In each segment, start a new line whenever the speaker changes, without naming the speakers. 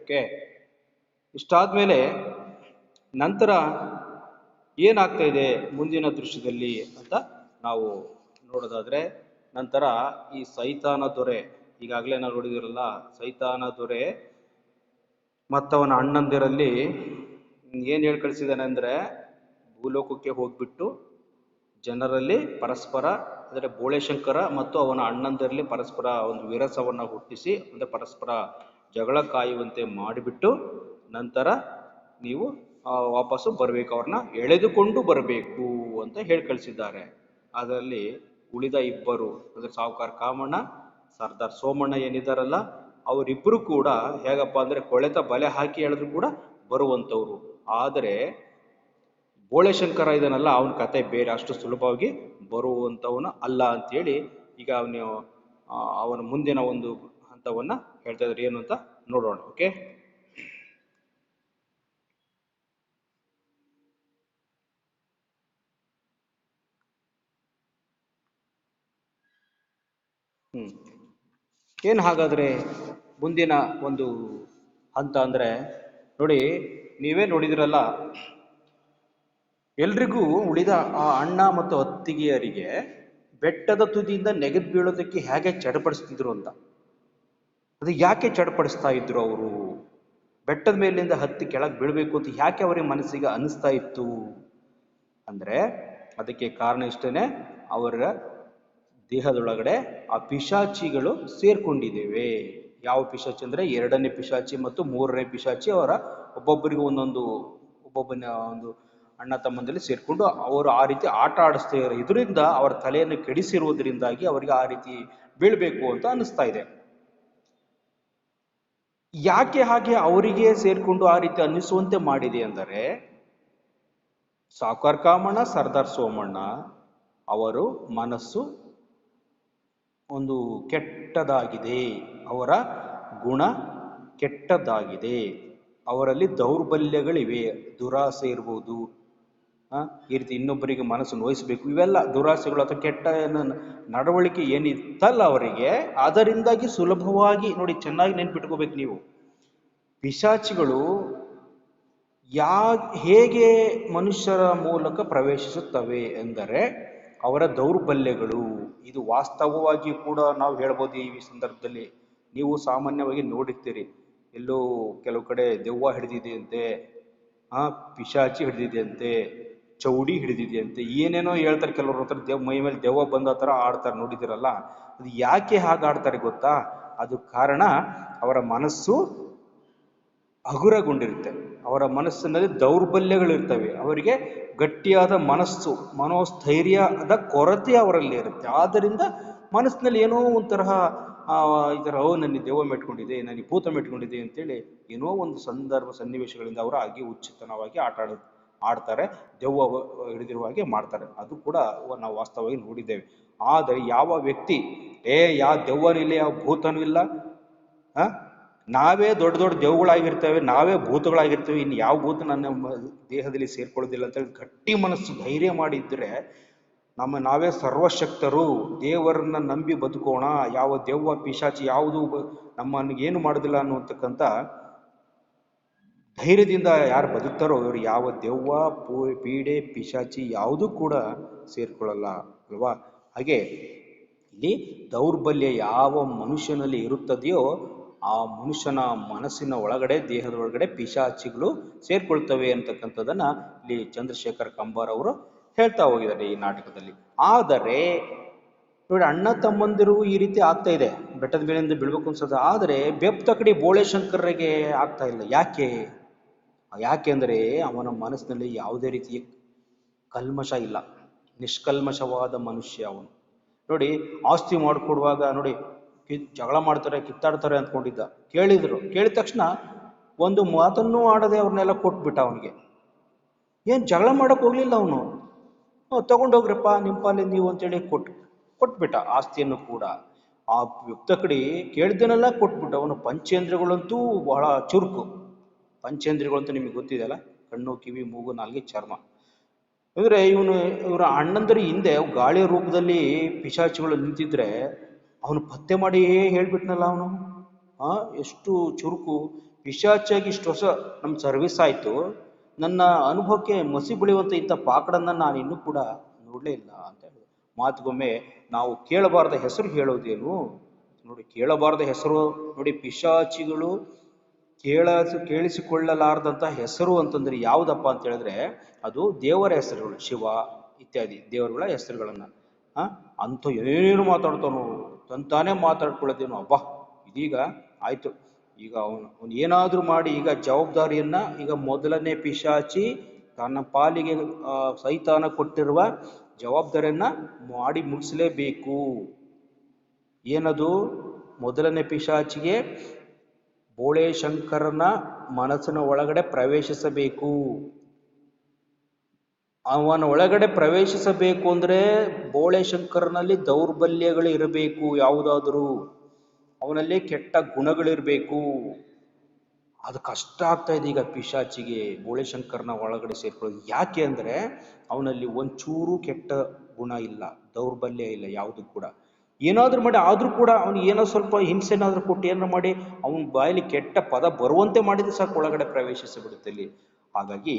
Okay. ಇಷ್ಟಾದ್ಮೇಲೆ ನಂತರ ಏನಾಗ್ತಾ ಇದೆ ಮುಂದಿನ ದೃಶ್ಯದಲ್ಲಿ ಅಂತ ನಾವು ನೋಡೋದಾದ್ರೆ, ನಂತರ ಈ ಸೈತಾನ ದೊರೆ, ಈಗಾಗಲೇ ನಾವು ನೋಡಿದಿರಲ್ಲ, ಸೈತಾನ ದೊರೆ ಮತ್ತವನ ಅಣ್ಣಂದಿರಲ್ಲಿ ಏನು ಹೇಳಿ ಕಳಿಸಿದ್ದಾನೆ ಅಂದರೆ, ಭೂಲೋಕಕ್ಕೆ ಹೋಗ್ಬಿಟ್ಟು ಜನರಲ್ಲಿ ಪರಸ್ಪರ ಅಂದರೆ ಬೋಳೆಶಂಕರ ಮತ್ತು ಅವನ ಅಣ್ಣಂದಿರಲ್ಲಿ ಪರಸ್ಪರ ಒಂದು ವಿರಸವನ್ನು ಹುಟ್ಟಿಸಿ, ಅಂದರೆ ಪರಸ್ಪರ ಜಗಳ ಕಾಯುವಂತೆ ಮಾಡಿಬಿಟ್ಟು ನಂತರ ನೀವು ವಾಪಸ್ಸು ಬರಬೇಕು, ಅವ್ರನ್ನ ಎಳೆದುಕೊಂಡು ಬರಬೇಕು ಅಂತ ಹೇಳಿ ಕಳಿಸಿದ್ದಾರೆ. ಅದರಲ್ಲಿ ಉಳಿದ ಇಬ್ಬರು ಅಂದರೆ ಸಾಹುಕಾರ ಕಾಮಣ್ಣ, ಸರ್ದಾರ್ ಸೋಮಣ್ಣ ಏನಿದ್ದಾರಲ್ಲ, ಅವರಿಬ್ಬರು ಕೂಡ ಹೇಗಪ್ಪ ಅಂದರೆ ಕೊಳೆತ ಬಲೆ ಹಾಕಿ ಎಳೆದ್ರು ಕೂಡ ಬರುವಂಥವ್ರು. ಆದರೆ ಬೋಳೆಶಂಕರ ಇದನ್ನಲ್ಲ, ಅವನ ಕತೆ ಬೇರೆ, ಅಷ್ಟು ಸುಲಭವಾಗಿ ಬರುವಂಥವನು ಅಲ್ಲ ಅಂತೇಳಿ ಈಗ ಅವನ ಮುಂದಿನ ಒಂದು ಹಂತವನ್ನು ಹೇಳ್ತಾ ಇದ್ದಾರೆ. ಏನು ಅಂತ ನೋಡೋಣ. ಓಕೆ. ಏನು ಹಾಗಾದರೆ ಮುಂದಿನ ಒಂದು ಹಂತ ಅಂದರೆ, ನೋಡಿ ನೀವೇ ನೋಡಿದಿರಲ್ಲ, ಎಲ್ರಿಗೂ ಉಳಿದ ಆ ಅಣ್ಣ ಮತ್ತು ಅತ್ತಿಗೆಯರಿಗೆ ಬೆಟ್ಟದ ತುದಿಯಿಂದ ನೆಗೆದು ಬೀಳೋದಕ್ಕೆ ಹೇಗೆ ಚಡಪಡಿಸ್ತಿದ್ರು ಅಂತ. ಅದು ಯಾಕೆ ಚಡಪಡಿಸ್ತಾ ಇದ್ರು ಅವರು? ಬೆಟ್ಟದ ಮೇಲಿಂದ ಹತ್ತಿ ಕೆಳಗೆ ಬೀಳಬೇಕು ಅಂತ ಯಾಕೆ ಅವರಿಗೆ ಮನಸ್ಸಿಗೆ ಅನಿಸ್ತಾ ಇತ್ತು ಅಂದರೆ, ಅದಕ್ಕೆ ಕಾರಣ ಇಷ್ಟೇ, ಅವರ ದೇಹದೊಳಗಡೆ ಆ ಪಿಶಾಚಿಗಳು ಸೇರ್ಕೊಂಡಿದ್ದೇವೆ. ಯಾವ ಪಿಶಾಚಿ ಅಂದರೆ, 2ನೇ ಪಿಶಾಚಿ ಮತ್ತು 3ನೇ ಪಿಶಾಚಿ ಅವರ ಒಬ್ಬೊಬ್ಬರಿಗೂ ಒಬ್ಬೊಬ್ಬನ ಒಂದು ಅಣ್ಣ ತಮ್ಮಂದಲ್ಲಿ ಸೇರ್ಕೊಂಡು ಅವರು ಆ ರೀತಿ ಆಟ ಆಡಿಸ್ತಾ ಇದರಿಂದ ಅವರ ತಲೆಯನ್ನು ಕೆಡಿಸಿರುವುದರಿಂದಾಗಿ ಅವರಿಗೆ ಆ ರೀತಿ ಬೀಳಬೇಕು ಅಂತ ಅನಿಸ್ತಾ ಇದೆ. ಯಾಕೆ ಹಾಗೆ ಅವರಿಗೆ ಸೇರ್ಕೊಂಡು ಆ ರೀತಿ ಅನ್ನಿಸುವಂತೆ ಮಾಡಿದೆ ಅಂದರೆ, ಸಾಹುಕಾರ ಕಾಮಣ್ಣ, ಸರ್ದಾರ್ ಸೋಮಣ್ಣ ಅವರು ಮನಸ್ಸು ಒಂದು ಕೆಟ್ಟದಾಗಿದೆ, ಅವರ ಗುಣ ಕೆಟ್ಟದಾಗಿದೆ, ಅವರಲ್ಲಿ ದೌರ್ಬಲ್ಯಗಳಿವೆ, ದುರಾಸೆ ಇರ್ಬೋದು, ಈ ರೀತಿ ಇನ್ನೊಬ್ಬರಿಗೆ ಮನಸ್ಸು ನೋಯಿಸಬೇಕು, ಇವೆಲ್ಲ ದುರಾಸೆಗಳು ಅಥವಾ ಕೆಟ್ಟ ನಡವಳಿಕೆ ಏನಿತ್ತಲ್ಲ ಅವರಿಗೆ, ಅದರಿಂದಾಗಿ ಸುಲಭವಾಗಿ ನೋಡಿ, ಚೆನ್ನಾಗಿ ನೆನ್ಪಿಟ್ಕೋಬೇಕು ನೀವು, ಪಿಶಾಚಿಗಳು ಹೇಗೆ ಮನುಷ್ಯರ ಮೂಲಕ ಪ್ರವೇಶಿಸುತ್ತವೆ ಎಂದರೆ ಅವರ ದೌರ್ಬಲ್ಯಗಳು. ಇದು ವಾಸ್ತವವಾಗಿ ಕೂಡ ನಾವು ಹೇಳ್ಬೋದು. ಈ ಸಂದರ್ಭದಲ್ಲಿ ನೀವು ಸಾಮಾನ್ಯವಾಗಿ ನೋಡಿರ್ತೀರಿ, ಎಲ್ಲೋ ಕೆಲವು ಕಡೆ ದೆವ್ವ ಹಿಡಿದಿದೆಯಂತೆ, ಪಿಶಾಚಿ ಹಿಡಿದಿದೆಯಂತೆ, ಚೌಡಿ ಹಿಡಿದಿದೆಯಂತೆ, ಏನೇನೋ ಹೇಳ್ತಾರೆ ಕೆಲವ್ರ ಹತ್ರ. ಮೈ ಮೇಲೆ ದೆವ್ವ ಬಂದ ಥರ ಆಡ್ತಾರೆ, ನೋಡಿದಿರಲ್ಲ. ಅದು ಯಾಕೆ ಹಾಗೆ ಆಡ್ತಾರೆ ಗೊತ್ತಾ? ಅದು ಕಾರಣ ಅವರ ಮನಸ್ಸು ಹಗುರಗೊಂಡಿರುತ್ತೆ, ಅವರ ಮನಸ್ಸಿನಲ್ಲಿ ದೌರ್ಬಲ್ಯಗಳಿರ್ತವೆ, ಅವರಿಗೆ ಗಟ್ಟಿಯಾದ ಮನೋಸ್ಥೈರ್ಯದ ಕೊರತೆ ಅವರಲ್ಲಿ ಇರುತ್ತೆ. ಆದ್ದರಿಂದ ಮನಸ್ಸಿನಲ್ಲಿ ಏನೋ ಒಂಥರ ಈ ಥರ ನನಗೆ ದೆವ್ವ ಮೆಟ್ಕೊಂಡಿದೆ, ನನಗೆ ಭೂತ ಮೆಟ್ಕೊಂಡಿದೆ ಅಂತೇಳಿ ಏನೋ ಒಂದು ಸನ್ನಿವೇಶಗಳಿಂದ ಅವರು ಹಾಗೆ ಉಚಿತನವಾಗಿ ಆಡ್ತಾರೆ, ದೆವ್ವ ಹಿಡಿದಿರುವ ಹಾಗೆ ಮಾಡ್ತಾರೆ. ಅದು ಕೂಡ ನಾವು ವಾಸ್ತವವಾಗಿ ನೋಡಿದ್ದೇವೆ. ಆದರೆ ಯಾವ ವ್ಯಕ್ತಿ ಯಾವ ದೆವ್ವನೂ ಇಲ್ಲ, ಯಾವ ಭೂತನೂ ಇಲ್ಲ, ನಾವೇ ದೊಡ್ಡ ದೊಡ್ಡ ದೆವ್ವಗಳಾಗಿರ್ತೇವೆ, ನಾವೇ ಭೂತಗಳಾಗಿರ್ತೇವೆ, ಇನ್ನು ಯಾವ ಭೂತ ನನ್ನ ದೇಹದಲ್ಲಿ ಸೇರ್ಕೊಳ್ಳೋದಿಲ್ಲ ಅಂತೇಳಿ ಗಟ್ಟಿ ಮನಸ್ಸು ಧೈರ್ಯ ಮಾಡಿದ್ರೆ ನಾವೇ ಸರ್ವಶಕ್ತರು, ದೇವರನ್ನ ನಂಬಿ ಬದುಕೋಣ, ಯಾವ ದೆವ್ವ ಪಿಶಾಚಿ ಯಾವುದು ನಮ್ಮನ್ನು ಏನು ಮಾಡೋದಿಲ್ಲ ಅನ್ನುವಂತಕ್ಕಂಥ ಧೈರ್ಯದಿಂದ ಯಾರು ಬದುಕ್ತಾರೋ ಇವರು ಯಾವ ದೆವ್ವ ಪೀಡೆ ಪಿಶಾಚಿ ಯಾವುದೂ ಕೂಡ ಸೇರ್ಕೊಳ್ಳಲ್ಲ ಅಲ್ವಾ? ಹಾಗೆ ಇಲ್ಲಿ ದೌರ್ಬಲ್ಯ ಯಾವ ಮನುಷ್ಯನಲ್ಲಿ ಇರುತ್ತದೆಯೋ ಆ ಮನುಷ್ಯನ ಮನಸ್ಸಿನ ಒಳಗಡೆ, ದೇಹದ ಒಳಗಡೆ ಪಿಶಾಚಿಗಳು ಸೇರ್ಕೊಳ್ತವೆ ಅಂತಕ್ಕಂಥದ್ದನ್ನ ಇಲ್ಲಿ ಚಂದ್ರಶೇಖರ್ ಕಂಬಾರ್ ಅವರು ಹೇಳ್ತಾ ಹೋಗಿದ್ದಾರೆ ಈ ನಾಟಕದಲ್ಲಿ. ಆದರೆ ನೋಡಿ, ಅಣ್ಣ ತಮ್ಮಂದಿರು ಈ ರೀತಿ ಆಗ್ತಾ ಇದೆ, ಬೆಟ್ಟದ ಮೇಲಿಂದ ಬೀಳ್ಬೇಕು ಅನ್ಸೋದು. ಆದರೆ ಬೆಪ್ತಕಡಿ ಬೋಳೆಶಂಕರ್ರಿಗೆ ಆಗ್ತಾ ಇಲ್ಲ. ಯಾಕೆ ಅಂದರೆ ಅವನ ಮನಸ್ಸಿನಲ್ಲಿ ಯಾವುದೇ ರೀತಿಯ ಕಲ್ಮಶ ಇಲ್ಲ, ನಿಷ್ಕಲ್ಮಶವಾದ ಮನುಷ್ಯ ಅವನು. ನೋಡಿ, ಆಸ್ತಿ ಮಾಡಿಕೊಡುವಾಗ ನೋಡಿ ಜಗಳ ಮಾಡ್ತಾರೆ, ಕಿತ್ತಾಡ್ತಾರೆ ಅಂದ್ಕೊಂಡಿದ್ದ. ಕೇಳಿದ ತಕ್ಷಣ ಒಂದು ಮಾತನ್ನೂ ಆಡದೆ ಅವ್ರನ್ನೆಲ್ಲ ಕೊಟ್ಬಿಟ್ಟ. ಅವನಿಗೆ ಏನು ಜಗಳ ಮಾಡಕ್ ಹೋಗ್ಲಿಲ್ಲ ಅವನು. ತಗೊಂಡೋಗ್ರಪ್ಪ ನಿಮ್ಮ ಪಾಲೆ ನೀವು ಅಂತೇಳಿ ಕೊಟ್ಬಿಟ್ಟ ಆಸ್ತಿಯನ್ನು ಕೂಡ. ಆ ಯುಕ್ತ ಕಡೆ ಕೇಳಿದ್ದನ್ನೆಲ್ಲ ಕೊಟ್ಬಿಟ್ಟ. ಅವನು ಪಂಚೇಂದ್ರಿಯಗಳಂತೂ ಬಹಳ ಚುರುಕು. ಪಂಚೇಂದ್ರಿಯಗಳಂತೂ ನಿಮಗೆ ಗೊತ್ತಿದೆಯಲ್ಲ, ಕಣ್ಣು, ಕಿವಿ, ಮೂಗು, ನಾಲ್ಗೆ, ಚರ್ಮ. ಅಂದರೆ ಇವರ ಅಣ್ಣಂದರ ಹಿಂದೆ ಗಾಳಿ ರೂಪದಲ್ಲಿ ಪಿಶಾಚಿಗಳು ನಿಂತಿದ್ರೆ ಅವನು ಪತ್ತೆ ಮಾಡಿ ಹೇಳ್ಬಿಟ್ನಲ್ಲ ಅವನು. ಎಷ್ಟು ಚುರುಕು ಪಿಶಾಚಿಯಾಗಿ ಇಷ್ಟು ವರ್ಷ ನಮ್ಮ ಸರ್ವಿಸ್ ಆಯಿತು, ನನ್ನ ಅನುಭವಕ್ಕೆ ಮಸಿ ಬಳಿಯುವಂಥ ಇಂಥ ಪಾಕಡನ್ನು ನಾನು ಇನ್ನೂ ಕೂಡ ನೋಡಲೇ ಇಲ್ಲ ಅಂತ ಹೇಳಿದೆ. ಮಾತುಗೊಮ್ಮೆ ನಾವು ಕೇಳಬಾರ್ದ ಹೆಸರು ಹೇಳೋದೇನು ನೋಡಿ, ಕೇಳಬಾರ್ದ ಹೆಸರು ನೋಡಿ. ಪಿಶಾಚಿಗಳು ಕೇಳಿಸಿಕೊಳ್ಳಲಾರದಂಥ ಹೆಸರು ಅಂತಂದ್ರೆ ಯಾವುದಪ್ಪ ಅಂತ ಹೇಳಿದ್ರೆ ಅದು ದೇವರ ಹೆಸರುಗಳು, ಶಿವ ಇತ್ಯಾದಿ ದೇವರುಗಳ ಹೆಸರುಗಳನ್ನ ಅಂಥ ಏನೇನು ಮಾತಾಡ್ತಾನೋ ತಂತಾನೇ ಮಾತಾಡ್ಕೊಳ್ಳೋದೇನು. ಅಬ್ಬಾ ಇದೀಗ ಆಯ್ತು, ಈಗ ಅವನು ಏನಾದ್ರೂ ಮಾಡಿ ಈಗ ಜವಾಬ್ದಾರಿಯನ್ನ ಈಗ ಮೊದಲನೇ ಪಿಶಾಚಿ ತನ್ನ ಪಾಲಿಗೆ ಸೈತಾನ ಕೊಟ್ಟಿರುವ ಜವಾಬ್ದಾರಿಯನ್ನ ಮಾಡಿ ಮುಗಿಸಲೇಬೇಕು. ಏನದು? ಮೊದಲನೇ ಪಿಶಾಚಿಗೆ ಬೋಳೆ ಶಂಕರನ ಮನಸ್ಸಿನ ಒಳಗಡೆ ಪ್ರವೇಶಿಸಬೇಕು. ಅವನ ಒಳಗಡೆ ಪ್ರವೇಶಿಸಬೇಕು ಅಂದ್ರೆ ಬೋಳೆ ಶಂಕರನಲ್ಲಿ ದೌರ್ಬಲ್ಯಗಳು ಇರಬೇಕು, ಯಾವುದಾದರೂ ಅವನಲ್ಲಿ ಕೆಟ್ಟ ಗುಣಗಳಿರ್ಬೇಕು. ಅದು ಕಷ್ಟ ಆಗ್ತಾ ಇದೆ ಈಗ ಪಿಶಾಚಿಗೆ ಬೋಳೆ ಶಂಕರನ ಒಳಗಡೆ ಸೇರ್ಕೊಳ್ಳೋದು. ಯಾಕೆ ಅಂದ್ರೆ ಅವನಲ್ಲಿ ಒಂಚೂರು ಕೆಟ್ಟ ಗುಣ ಇಲ್ಲ, ದೌರ್ಬಲ್ಯ ಇಲ್ಲ, ಯಾವುದು ಕೂಡ. ಏನಾದ್ರೂ ಮಾಡಿ ಆದ್ರೂ ಕೂಡ ಅವನು ಏನೋ ಸ್ವಲ್ಪ ಹಿಂಸೆನಾದ್ರೂ ಕೊಟ್ಟು ಏನಾದ್ರು ಮಾಡಿ ಅವನ ಬಾಯಲ್ಲಿ ಕೆಟ್ಟ ಪದ ಬರುವಂತೆ ಮಾಡಿದ್ರೆ ಸಾಕು, ಒಳಗಡೆ ಪ್ರವೇಶಿಸಿ ಬಿಡುತ್ತೆ ಇಲ್ಲಿ. ಹಾಗಾಗಿ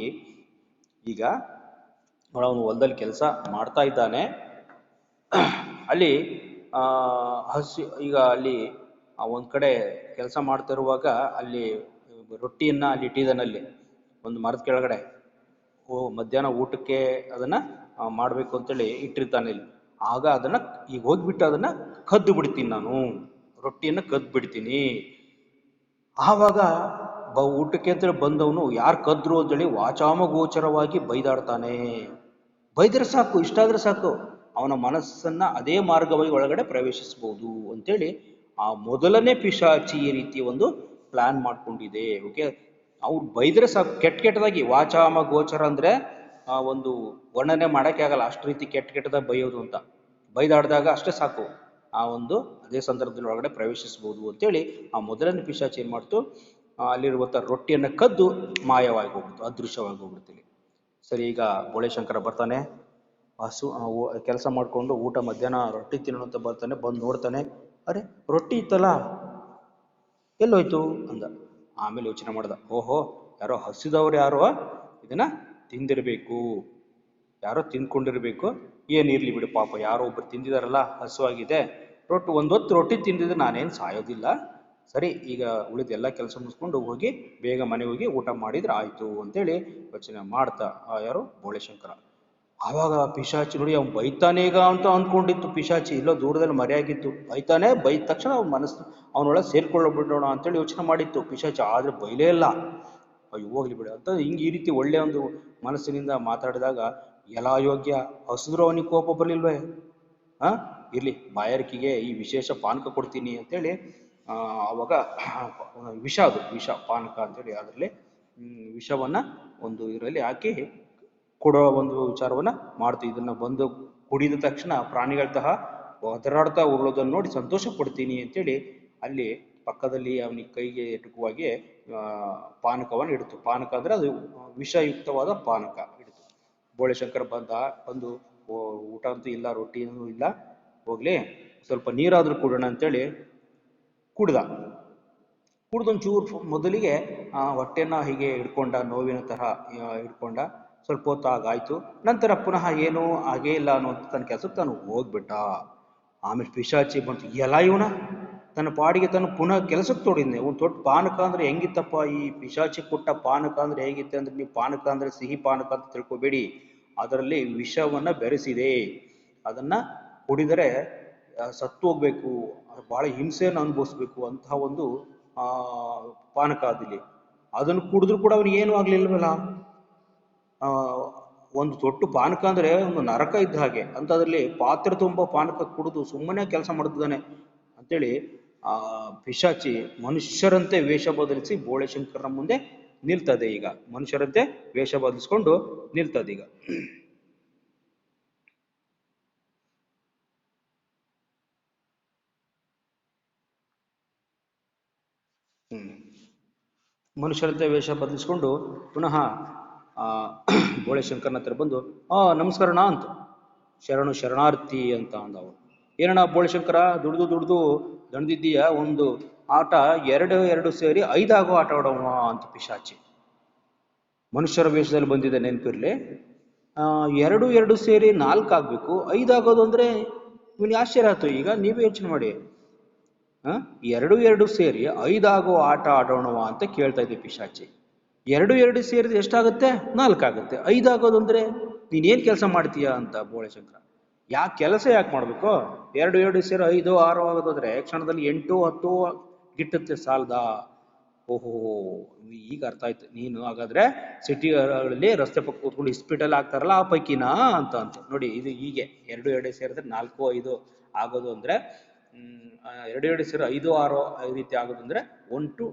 ಈಗ ಅವನು ಹೊಲದಲ್ಲಿ ಕೆಲಸ ಮಾಡ್ತಾ ಇದ್ದಾನೆ. ಅಲ್ಲಿ ಈಗ ಅಲ್ಲಿ ಒಂದ್ ಕಡೆ ಕೆಲಸ ಮಾಡ್ತಾ ಇರುವಾಗ ಅಲ್ಲಿ ರೊಟ್ಟಿಯನ್ನ ಅಲ್ಲಿ ಇಟ್ಟಿದ್ದಾನಲ್ಲಿ ಒಂದು ಮರದ ಕೆಳಗಡೆ. ಮಧ್ಯಾಹ್ನ ಊಟಕ್ಕೆ ಅದನ್ನ ಮಾಡ್ಬೇಕು ಅಂತೇಳಿ ಇಟ್ಟಿರ್ತಾನೆ ಇಲ್ಲಿ. ಆಗ ಅದನ್ನ ಈಗ ಹೋಗ್ಬಿಟ್ಟು ಅದನ್ನ ಕದ್ದು ಬಿಡ್ತೀನಿ, ನಾನು ರೊಟ್ಟಿಯನ್ನ ಕದ್ದು ಬಿಡ್ತೀನಿ. ಆವಾಗ ಊಟಕ್ಕೆ ಅಂತೇಳಿ ಬಂದವನು ಯಾರು ಕದ್ರು ಅಂತೇಳಿ ವಾಚಾಮಗೋಚರವಾಗಿ ಬೈದಾಡ್ತಾನೆ. ಬೈದ್ರೆ ಸಾಕು, ಇಷ್ಟಾದ್ರೆ ಸಾಕು, ಅವನ ಮನಸ್ಸನ್ನ ಅದೇ ಮಾರ್ಗವಾಗಿ ಒಳಗಡೆ ಪ್ರವೇಶಿಸಬಹುದು ಅಂತೇಳಿ ಆ ಮೊದಲನೇ ಪಿಶಾಚಿ ಈ ರೀತಿ ಒಂದು ಪ್ಲಾನ್ ಮಾಡ್ಕೊಂಡಿದೆ. ಓಕೆ, ಅವ್ರು ಬೈದ್ರೆ ಸಾಕು, ಕೆಟ್ಟದಾಗಿ ವಾಚಾಮ ಗೋಚರ ಅಂದ್ರೆ ಒಂದು ವರ್ಣನೆ ಮಾಡಕ್ಕೆ ಆಗಲ್ಲ, ಅಷ್ಟು ರೀತಿ ಕೆಟ್ಟದಾಗಿ ಬೈಯೋದು ಅಂತ. ಬೈದಾಡಿದಾಗ ಅಷ್ಟೇ ಸಾಕು, ಆ ಒಂದು ಅದೇ ಸಂದರ್ಭದಲ್ಲಿ ಒಳಗಡೆ ಪ್ರವೇಶಿಸಬಹುದು ಅಂತೇಳಿ ಆ ಮೊದಲನೇ ಪಿಶಾಚಿ ಏನ್ ಮಾಡ್ತು, ಅಲ್ಲಿರುವಂಥ ರೊಟ್ಟಿಯನ್ನ ಕದ್ದು ಮಾಯವಾಗಿ ಹೋಗ್ಬಿಡ್ತು, ಅದೃಶ್ಯವಾಗಿ ಹೋಗ್ಬಿಡ್ತೀವಿ. ಸರಿ, ಈಗ ಬೋಳೆಶಂಕರ ಬರ್ತಾನೆ, ಕೆಲಸ ಮಾಡ್ಕೊಂಡು ಊಟ ಮಧ್ಯಾಹ್ನ ರೊಟ್ಟಿ ತಿನ್ನೋಣ ಅಂತ ಬರ್ತಾನೆ. ಬಂದು ನೋಡ್ತಾನೆ, ಅರೆ ರೊಟ್ಟಿ ಇತ್ತಲ್ಲ ಎಲ್ಲೋಯ್ತು ಅಂದ. ಆಮೇಲೆ ಯೋಚನೆ ಮಾಡ್ದ, ಓಹೋ ಯಾರೋ ಹಸಿದವ್ರು ಯಾರೋ ಇದನ್ನ ತಿಂದಿರ್ಬೇಕು, ಯಾರೋ ತಿಂದ್ಕೊಂಡಿರ್ಬೇಕು, ಏನಿರ್ಲಿ ಬಿಡು ಪಾಪ, ಯಾರೋ ಒಬ್ರು ತಿಂದಿದಾರಲ್ಲ, ಹಸುವಾಗಿದೆ, ಒಂದೊತ್ತು ರೊಟ್ಟಿ ತಿಂದಿದ್ರೆ ನಾನೇನು ಸಾಯೋದಿಲ್ಲ. ಸರಿ, ಈಗ ಉಳಿದ ಎಲ್ಲ ಕೆಲಸ ಮುಗಿಸ್ಕೊಂಡು ಹೋಗಿ ಬೇಗ ಮನೆಗೆ ಹೋಗಿ ಊಟ ಮಾಡಿದ್ರೆ ಆಯ್ತು ಅಂತೇಳಿ ಯೋಚನೆ ಮಾಡ್ತಾ ಯಾರು ಬೋಳೆಶಂಕರ. ಆವಾಗ ಪಿಶಾಚಿ ನೋಡಿ, ಅವ್ನು ಬೈತಾನೆ ಈಗ ಅಂತ ಅಂದ್ಕೊಂಡಿತ್ತು ಪಿಶಾಚಿ, ಇಲ್ಲೋ ದೂರದಲ್ಲಿ ಮರೆಯಾಗಿತ್ತು. ಬೈದ ತಕ್ಷಣ ಅವ್ನ ಮನಸ್ಸು ಅವನೊಳಗೆ ಸೇರ್ಕೊಳ್ಳೋಗ್ಬಿಡೋಣ ಅಂತೇಳಿ ಯೋಚನೆ ಮಾಡಿತ್ತು ಪಿಶಾಚಿ. ಆದ್ರೆ ಬೈಲೇ ಇಲ್ಲ. ಅಯ್ಯೋ ಹೋಗ್ಲಿ ಬಿಡ ಅಂತ ಹಿಂಗೆ ಈ ರೀತಿ ಒಳ್ಳೆ ಒಂದು ಮನಸ್ಸಿನಿಂದ ಮಾತಾಡಿದಾಗ ಎಲ್ಲ ಯೋಗ್ಯ, ಹಸಿದ್ರು ಅವನಿಗೆ ಕೋಪ ಬರಲಿಲ್ವೇ? ಇರ್ಲಿ, ಬಾಯಾರಿಕೆಗೆ ಈ ವಿಶೇಷ ಪಾನಕ ಕೊಡ್ತೀನಿ ಅಂತೇಳಿ ಆವಾಗ ವಿಷ ಪಾನಕ ಅಂತೇಳಿ ಅದರಲ್ಲಿ ವಿಷವನ್ನ ಒಂದು ಇದರಲ್ಲಿ ಹಾಕಿ ಕೊಡೋ ಒಂದು ವಿಚಾರವನ್ನ ಮಾಡ್ತು. ಇದನ್ನ ಬಂದು ಕುಡಿದ ತಕ್ಷಣ ಪ್ರಾಣಿಗಳ ತಹ ಒದರಾಡ್ತಾ ಉರುಳೋದನ್ನು ನೋಡಿ ಸಂತೋಷ ಪಡ್ತೀನಿ ಅಂತೇಳಿ ಅಲ್ಲಿ ಪಕ್ಕದಲ್ಲಿ ಅವನಿಗೆ ಕೈಗೆ ಎಟುಕುವಾಗೆ ಪಾನಕವನ್ನು ಇಡ್ತು. ಪಾನಕ ಅಂದ್ರೆ ಅದು ವಿಷಯುಕ್ತವಾದ ಪಾನಕ ಇಡ್ತು. ಬೋಳೆಶಂಕರ ಬಂದು ಊಟ ಅಂತೂ ಇಲ್ಲ, ರೊಟ್ಟಿನೂ ಇಲ್ಲ, ಹೋಗ್ಲಿ ಸ್ವಲ್ಪ ನೀರಾದ್ರೂ ಕುಡೋಣ ಅಂತೇಳಿ ಕುಡ್ದೊಂಚೂರು ಮೊದಲಿಗೆ ಹೊಟ್ಟೆನ ಹೀಗೆ ಹಿಡ್ಕೊಂಡ, ನೋವಿನ ತರ ಹಿಡ್ಕೊಂಡ. ಸ್ವಲ್ಪ ಹೊತ್ತು ಆಗಾಯ್ತು. ನಂತರ ಪುನಃ ಏನೂ ಹಾಗೇ ಇಲ್ಲ ಅನ್ನೋದು ತನ್ನ ಕೆಲಸಕ್ಕೆ ತಾನು ಹೋಗ್ಬಿಟ್ಟ. ಆಮೇಲೆ ಪಿಶಾಚಿ ಬಂತು, ಎಲ್ಲ ಇವನ ತನ್ನ ಪಾಡಿಗೆ ತಾನು ಪುನಃ ಕೆಲಸಕ್ಕೆ ತೊಡಿದ್ನೆ. ಒಂದು ದೊಡ್ಡ ಪಾನಕ ಅಂದ್ರೆ ಹೆಂಗಿತ್ತಪ್ಪ, ಈ ಪಿಶಾಚಿ ಕೊಟ್ಟ ಪಾನಕ ಅಂದ್ರೆ ಹೇಗಿತ್ತೆ ಅಂದ್ರೆ, ನೀವು ಪಾನಕ ಅಂದ್ರೆ ಸಿಹಿ ಪಾನಕ ಅಂತ ತಿಳ್ಕೊಬೇಡಿ, ಅದರಲ್ಲಿ ವಿಷವನ್ನ ಬೆರೆಸಿದೆ. ಅದನ್ನ ಕುಡಿದರೆ ಸತ್ತು ಹೋಗ್ಬೇಕು, ಬಹಳ ಹಿಂಸೆಯನ್ನು ಅನುಭವಿಸ್ಬೇಕು ಅಂತಹ ಒಂದು ಪಾನಕ ಅದಿಲ್ಲಿ. ಅದನ್ನು ಕುಡಿದ್ರು ಕೂಡ ಅವನಿಗೆ ಏನೂ ಆಗ್ಲಿಲ್ವಲ್ಲ. ಒಂದು ತೊಟ್ಟು ಪಾನಕ ಅಂದ್ರೆ ಒಂದು ನರಕ ಇದ್ದ ಹಾಗೆ ಅಂತ, ಅದರಲ್ಲಿ ಪಾತ್ರೆ ತುಂಬ ಪಾನಕ ಕುಡಿದು ಸುಮ್ಮನೆ ಕೆಲಸ ಮಾಡುತ್ತಿದ್ದಾನೆ ಅಂತೇಳಿ ಆ ಪಿಶಾಚಿ ಮನುಷ್ಯರಂತೆ ವೇಷ ಬದಲಿಸಿ ಬೋಳೆಶಂಕರನ ಮುಂದೆ ನಿಲ್ತದೆ. ಈಗ ಮನುಷ್ಯರಂತೆ ವೇಷ ಬದಲಿಸ್ಕೊಂಡು ನಿಲ್ತದೆ ಈಗ. ಮನುಷ್ಯರಂತೆ ವೇಷ ಬದಲಿಸ್ಕೊಂಡು ಪುನಃ ಬೋಳೆಶಂಕರನ ಹತ್ರ ಬಂದು ನಮಸ್ಕಾರಣ ಅಂತ, ಶರಣಾರ್ಥಿ ಅಂತ ಅಂದವ. ಏನಣ್ಣ ಬೋಳೆಶಂಕರ, ದುಡ್ದು ದಣದಿದ್ದೀಯ, ಒಂದು ಆಟ ಎರಡು ಎರಡು ಸೇರಿ ಐದಾಗೋ ಆಟ ಆಡೋಣ ಅಂತ ಪಿಶಾಚಿ. ಮನುಷ್ಯರ ವೇಷದಲ್ಲಿ ಬಂದಿದೆ ನೆನಪಿರ್ಲಿ. ಎರಡು ಎರಡು ಸೇರಿ ನಾಲ್ಕು ಆಗ್ಬೇಕು, ಐದಾಗೋದು ಅಂದ್ರೆ ಇವನಿಗೆ ಆಶ್ಚರ್ಯ ಆಯ್ತು. ಈಗ ನೀವೇ ಯೋಚನೆ ಮಾಡಿ, ಎರಡು ಎರಡು ಸೇರಿ ಐದಾಗೋ ಆಟ ಆಡೋಣವಾ ಅಂತ ಕೇಳ್ತಾ ಇದ್ದೆ ಪಿಶಾಚಿ. ಎರಡು ಎರಡು ಸೇರಿದ್ರೆ ಎಷ್ಟಾಗುತ್ತೆ? ನಾಲ್ಕಾಗುತ್ತೆ. ಐದಾಗೋದಂದ್ರೆ ನೀನೇನ್ ಕೆಲಸ ಮಾಡ್ತೀಯಾ ಅಂತ ಬೋಳೆಶಂಕರ. ಕೆಲಸ ಯಾಕೆ ಮಾಡ್ಬೇಕು? ಎರಡು ಎರಡು ಸೇರಿ 5 6 ಆಗೋದಾದ್ರೆ ಕ್ಷಣದಲ್ಲಿ 8 10 ಗಿಟ್ಟುತ್ತೆ, ಸಾಲದ? ಓಹೋ, ಈಗ ಅರ್ಥ ಆಯ್ತು. ನೀನು ಹಾಗಾದ್ರೆ ಸಿಟಿಗಳಲ್ಲಿ ರಸ್ತೆ ಪಕ್ಕ ಕೂತ್ಕೊಂಡು ಇಸ್ಪೀಟಲ್ಲಿ ಆಗ್ತಾರಲ್ಲ ಆ ಪೈಕಿನಾ ಅಂತ ನೋಡಿ. ಇದು ಹೀಗೆ ಎರಡು ಎರಡು ಸೇರಿದ್ರೆ 4 5 ಆಗೋದು ಅಂದ್ರೆ ಎರಡು ಎರಡು ಸೇರಿ 5 6 ಈ ರೀತಿ ಆಗೋದು ಅಂದ್ರೆ 1 to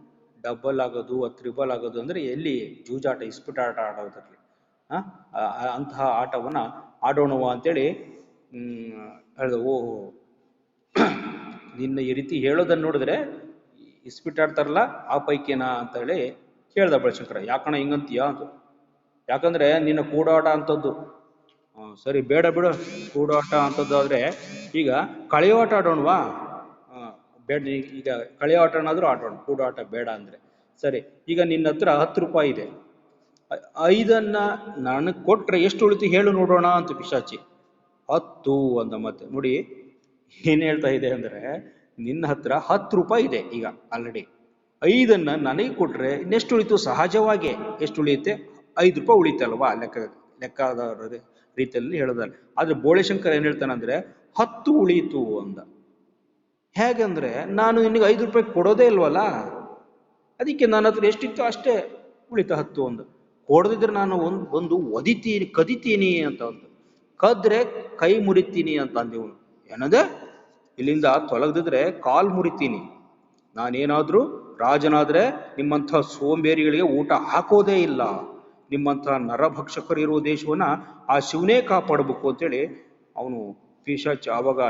ಡಬಲ್ ಆಗೋದು, ತ್ರಿಬಲ್ ಆಗೋದು ಅಂದ್ರೆ ಎಲ್ಲಿ ಜೂಜಾಟ, ಇಸ್ಪೀಟ್ ಆಟ ಆಡೋದ್ರಲ್ಲಿ ಅಂತಹ ಆಟವನ್ನ ಆಡೋಣವ ಅಂತೇಳಿ ಹೇಳ್ದ. ಓಹೋ, ನಿನ್ನ ಈ ರೀತಿ ಹೇಳೋದನ್ನ ನೋಡಿದ್ರೆ ಇಸ್ಪೀಟ್ ಆಡ್ತಾರಲ್ಲ ಆ ಪೈಕೇನಾ ಅಂತ ಹೇಳಿ ಕೇಳ್ದ ಬಳಶಂಕರ. ಯಾಕಣ ಹಿಂಗಂತೀಯ ಅಂತ. ಯಾಕಂದ್ರೆ ನಿನ್ನ ಕೂಡಾಟ ಅಂತದ್ದು. ಸರಿ ಬೇಡ ಬಿಡು, ಕೂಡಾಟ ಅಂತದ್ದಾದ್ರೆ ಈಗ ಕಳೆಯೋ ಆಟ ಆಡೋಣವಾ? ಬೇಡ, ಈಗ ಕಳೆಯೋ ಆಟನಾದ್ರೂ ಆಡೋಣ, ಕೂಡಾಟ ಬೇಡ ಅಂದ್ರೆ. ಸರಿ, ಈಗ ನಿನ್ನ ಹತ್ರ 10 ರೂಪಾಯಿ ಇದೆ, 5 ನನಗೆ ಕೊಟ್ರೆ ಎಷ್ಟು ಉಳಿತು ಹೇಳು ನೋಡೋಣ ಅಂತ ಪಿಶಾಚಿ. 10 ಅಂತ. ಮತ್ತೆ ನೋಡಿ ಏನ್ ಹೇಳ್ತಾ ಇದೆ ಅಂದ್ರೆ, ನಿನ್ನ ಹತ್ರ 10 ರೂಪಾಯಿ ಇದೆ ಈಗ ಆಲ್ರೆಡಿ, 5 ನನಗೆ ಕೊಟ್ರೆ ಇನ್ನೆಷ್ಟು ಉಳಿತು? ಸಹಜವಾಗಿ ಎಷ್ಟು ಉಳಿಯುತ್ತೆ? 5 ರೂಪಾಯಿ ಉಳಿತಲ್ವಾ? ಲೆಕ್ಕದ ರೀತಿಯಲ್ಲಿ ಹೇಳೋದಲ್ಲ. ಆದ್ರೆ ಬೋಳೆಶಂಕರ್ ಏನ್ ಹೇಳ್ತಾನಂದ್ರೆ 10 ಉಳಿಯಿತು ಅಂದ. ಹೇಗಂದ್ರೆ ನಾನು ನಿನಗೆ 5 ರೂಪಾಯಿ ಕೊಡೋದೇ ಇಲ್ವಲ್ಲ, ಅದಕ್ಕೆ ನನ್ನ ಹತ್ರ ಎಷ್ಟಿತ್ತು ಅಷ್ಟೇ ಉಳಿತ 10 ಅಂದ. ಕೊಡದಿದ್ರೆ ನಾನು ಒಂದು ಒದಿತೀನಿ, ಕದಿತೀನಿ ಅಂತ ಅಂದ. ಕದ್ರೆ ಕೈ ಮುರಿತೀನಿ ಅಂತ ಅಂದಿವನು. ಏನಂದ್ರೆ ಇಲ್ಲಿಂದ ತೊಲಗದಿದ್ರೆ ಕಾಲ್ ಮುರಿತೀನಿ. ನಾನೇನಾದ್ರೂ ರಾಜನಾದ್ರೆ ನಿಮ್ಮಂಥ ಸೋಂಬೇರಿಗಳಿಗೆ ಊಟ ಹಾಕೋದೇ ಇಲ್ಲ. ನಿಮ್ಮಂಥ ನರಭಕ್ಷಕರು ಇರುವ ದೇಶವನ್ನ ಆ ಶಿವನೇ ಕಾಪಾಡಬೇಕು ಅಂತೇಳಿ ಅವನು ಪಿಶಾಚಿ ಆವಾಗ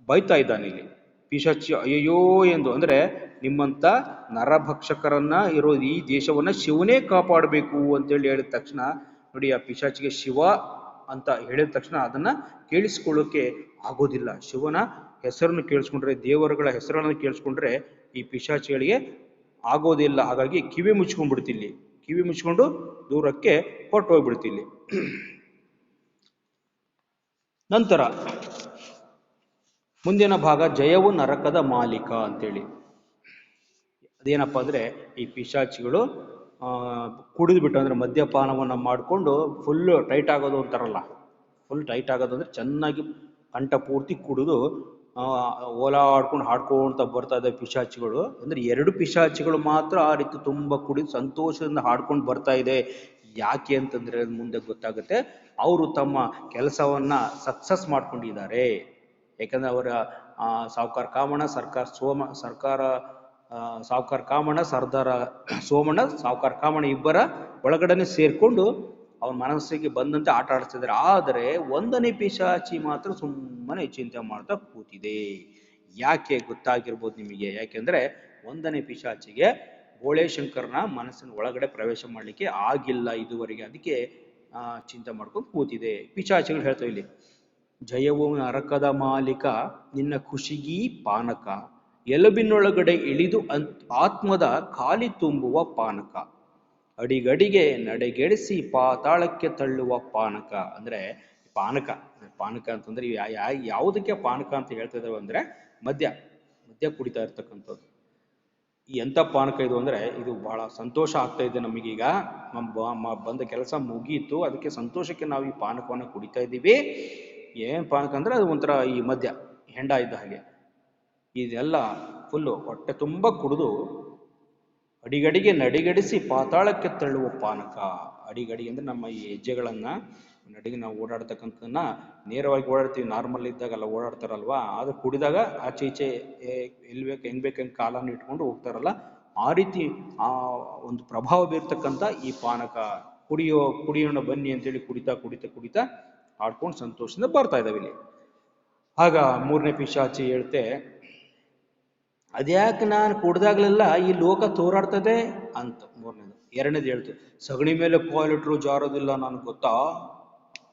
ಬೈತಾ ಇದ್ದಾನೆ. ಇಲ್ಲಿ ಪಿಶಾಚಿ ಅಯ್ಯೋ ಎಂದು ಅಂದ್ರೆ, ನಿಮ್ಮಂಥ ನರಭಕ್ಷಕರನ್ನ ಇರೋ ಈ ದೇಶವನ್ನ ಶಿವನೇ ಕಾಪಾಡಬೇಕು ಅಂತೇಳಿ ಹೇಳಿದ ತಕ್ಷಣ ನೋಡಿ, ಆ ಪಿಶಾಚಿಗೆ ಶಿವ ಅಂತ ಹೇಳಿದ ತಕ್ಷಣ ಅದನ್ನ ಕೇಳಿಸ್ಕೊಳ್ಳೋಕೆ ಆಗೋದಿಲ್ಲ. ಶಿವನ ಹೆಸರನ್ನು ಕೇಳಿಸ್ಕೊಂಡ್ರೆ, ದೇವರುಗಳ ಹೆಸರನ್ನು ಕೇಳಿಸ್ಕೊಂಡ್ರೆ ಈ ಪಿಶಾಚಿಗಳಿಗೆ ಆಗೋದಿಲ್ಲ. ಹಾಗಾಗಿ ಕಿವಿ ಮುಚ್ಕೊಂಡ್ಬಿಡ್ತಿಲ್ಲಿ, ಕಿವಿ ಮುಚ್ಕೊಂಡು ದೂರಕ್ಕೆ ಹೊರಟು ಹೋಗ್ಬಿಡ್ತಿಲ್ಲಿ. ನಂತರ ಮುಂದಿನ ಭಾಗ ಜಯವು ನರಕದ ಮಾಲೀಕ ಅಂತೇಳಿ. ಅದೇನಪ್ಪ ಅಂದ್ರೆ, ಈ ಪಿಶಾಚಿಗಳು ಕುಡಿದು ಬಿಟ್ಟು ಅಂದ್ರೆ ಮದ್ಯಪಾನವನ್ನ ಮಾಡಿಕೊಂಡು ಫುಲ್ ಟೈಟ್ ಆಗೋದು ಅಂತಾರಲ್ಲ, ಫುಲ್ ಟೈಟ್ ಆಗೋದು ಅಂದ್ರೆ ಚೆನ್ನಾಗಿ ಕಂಠ ಪೂರ್ತಿ ಕುಡಿದು ಓಲಾಡ್ಕೊಂಡು ಹಾಡ್ಕೊಂತ ಬರ್ತಾ ಇದೆ ಪಿಶಾಚಿಗಳು. ಅಂದ್ರೆ 2 ಪಿಶಾಚಿಗಳು ಮಾತ್ರ ಆ ರೀತಿ ತುಂಬಾ ಕುಡಿದು ಸಂತೋಷದಿಂದ ಹಾಡ್ಕೊಂಡು ಬರ್ತಾ ಇದೆ. ಯಾಕೆ ಅಂತಂದ್ರೆ ಮುಂದೆ ಗೊತ್ತಾಗುತ್ತೆ, ಅವರು ತಮ್ಮ ಕೆಲಸವನ್ನ ಸಕ್ಸಸ್ ಮಾಡ್ಕೊಂಡಿದ್ದಾರೆ. ಯಾಕಂದ್ರೆ ಅವರ ಸಾವುಕಾರ ಕಾಮಣ್ಣ, ಸಾವುಕಾರ ಕಾಮಣ್ಣ, ಸರ್ದಾರ ಸೋಮಣ್ಣ, ಸಾವುಕಾರ ಕಾಮಣ್ಣ ಇಬ್ಬರ ಒಳಗಡೆನೆ ಸೇರ್ಕೊಂಡು ಅವನ ಮನಸ್ಸಿಗೆ ಬಂದಂತೆ ಆಟ ಆಡಿಸ್ತಿದ್ದಾರೆ. ಆದರೆ 1ನೇ ಪಿಶಾಚಿ ಮಾತ್ರ ಸುಮ್ಮನೆ ಚಿಂತೆ ಮಾಡ್ತಾ ಕೂತಿದೆ. ಯಾಕೆ ಗೊತ್ತಾಗಿರ್ಬೋದು ನಿಮಗೆ. ಯಾಕೆಂದ್ರೆ 1ನೇ ಪಿಶಾಚಿಗೆ ಬೋಳೆಶಂಕರ್ನ ಮನಸ್ಸಿನ ಒಳಗಡೆ ಪ್ರವೇಶ ಮಾಡ್ಲಿಕ್ಕೆ ಆಗಿಲ್ಲ ಇದುವರೆಗೆ, ಅದಕ್ಕೆ ಚಿಂತೆ ಮಾಡ್ಕೊಂಡು ಕೂತಿದೆ. ಪಿಶಾಚಿಗಳು ಹೇಳ್ತವೆ ಇಲ್ಲಿ, ಜಯವು ನರಕದ ಮಾಲೀಕ, ನಿನ್ನ ಖುಷಿಗೀ ಪಾನಕ, ಎಲುಬಿನೊಳಗಡೆ ಇಳಿದು ಆತ್ಮದ ಖಾಲಿ ತುಂಬುವ ಪಾನಕ, ಅಡಿಗಡಿಗೆ ನಡೆಗೆಡಿಸಿ ಪಾತಾಳಕ್ಕೆ ತಳ್ಳುವ ಪಾನಕ. ಅಂದ್ರೆ ಪಾನಕ ಅಂತಂದ್ರೆ ಯಾವುದಕ್ಕೆ ಪಾನಕ ಅಂತ ಹೇಳ್ತಾ ಇದ್ದಾವೆ ಅಂದ್ರೆ, ಮದ್ಯ ಕುಡಿತಾ ಇರ್ತಕ್ಕಂಥದ್ದು. ಎಂಥ ಪಾನಕ ಇದು ಅಂದ್ರೆ, ಇದು ಬಹಳ ಸಂತೋಷ ಆಗ್ತಾ ಇದೆ ನಮಗೀಗ. ಬಂದ ಕೆಲಸ ಮುಗಿಯಿತು, ಅದಕ್ಕೆ ಸಂತೋಷಕ್ಕೆ ನಾವು ಈ ಪಾನಕವನ್ನು ಕುಡಿತಾ ಇದ್ದೀವಿ. ಏನ್ ಪಾನಕ ಅಂದ್ರೆ ಅದು ಒಂಥರ ಈ ಮದ್ಯ ಹೆಂಡ ಇದ್ದ ಹಾಗೆ. ಇದೆಲ್ಲ ಫುಲ್ಲು ಹೊಟ್ಟೆ ತುಂಬ ಕುಡಿದು ಅಡಿಗಡಿಗೆ ನಡಿಗಡಿಸಿ ಪಾತಾಳಕ್ಕೆ ತಳ್ಳುವ ಪಾನಕ. ಅಡಿಗಡಿ ಅಂದ್ರೆ ನಮ್ಮ ಈ ಹೆಜ್ಜೆಗಳನ್ನ ನಡಿಗೆ ನಾವು ಓಡಾಡ್ತಕ್ಕಂಥದನ್ನ ನೇರವಾಗಿ ಓಡಾಡ್ತೀವಿ, ನಾರ್ಮಲ್ ಇದ್ದಾಗೆಲ್ಲ ಓಡಾಡ್ತಾರಲ್ವಾ. ಅದು ಕುಡಿದಾಗ ಆಚೆ ಈಚೆ ಎಲ್ಲಿ ಬೇಕು ಹೆಂಗ್ ಬೇಕು ಹೆಂಗೆ ಕಾಲನ್ನು ಇಟ್ಕೊಂಡು ಹೋಗ್ತಾರಲ್ಲ, ಆ ರೀತಿ ಆ ಒಂದು ಪ್ರಭಾವ ಬೀರ್ತಕ್ಕಂಥ ಈ ಪಾನಕ. ಕುಡಿಯೋಣ ಬನ್ನಿ ಅಂತೇಳಿ ಕುಡಿತಾ ಆಡ್ಕೊಂಡು ಸಂತೋಷದಿಂದ ಬರ್ತಾ ಇದ್ದಾವೆ ಇಲ್ಲಿ. ಆಗ 3ನೇ ಪಿಶಾಚಿ ಹೇಳ್ತೆ, ಅದ್ಯಾಕೆ ನಾನು ಕುಡ್ದಾಗ್ಲೆಲ್ಲ ಈ ಲೋಕ ತೋರಾಡ್ತದೆ ಅಂತ 3ನೇದು. 2ನೇದು ಹೇಳ್ತು, ಸಗಣಿ ಮೇಲೆ ಕಾಲಿಟ್ರು ಜಾರೋದಿಲ್ಲ ನನ್ಗೆ ಗೊತ್ತಾ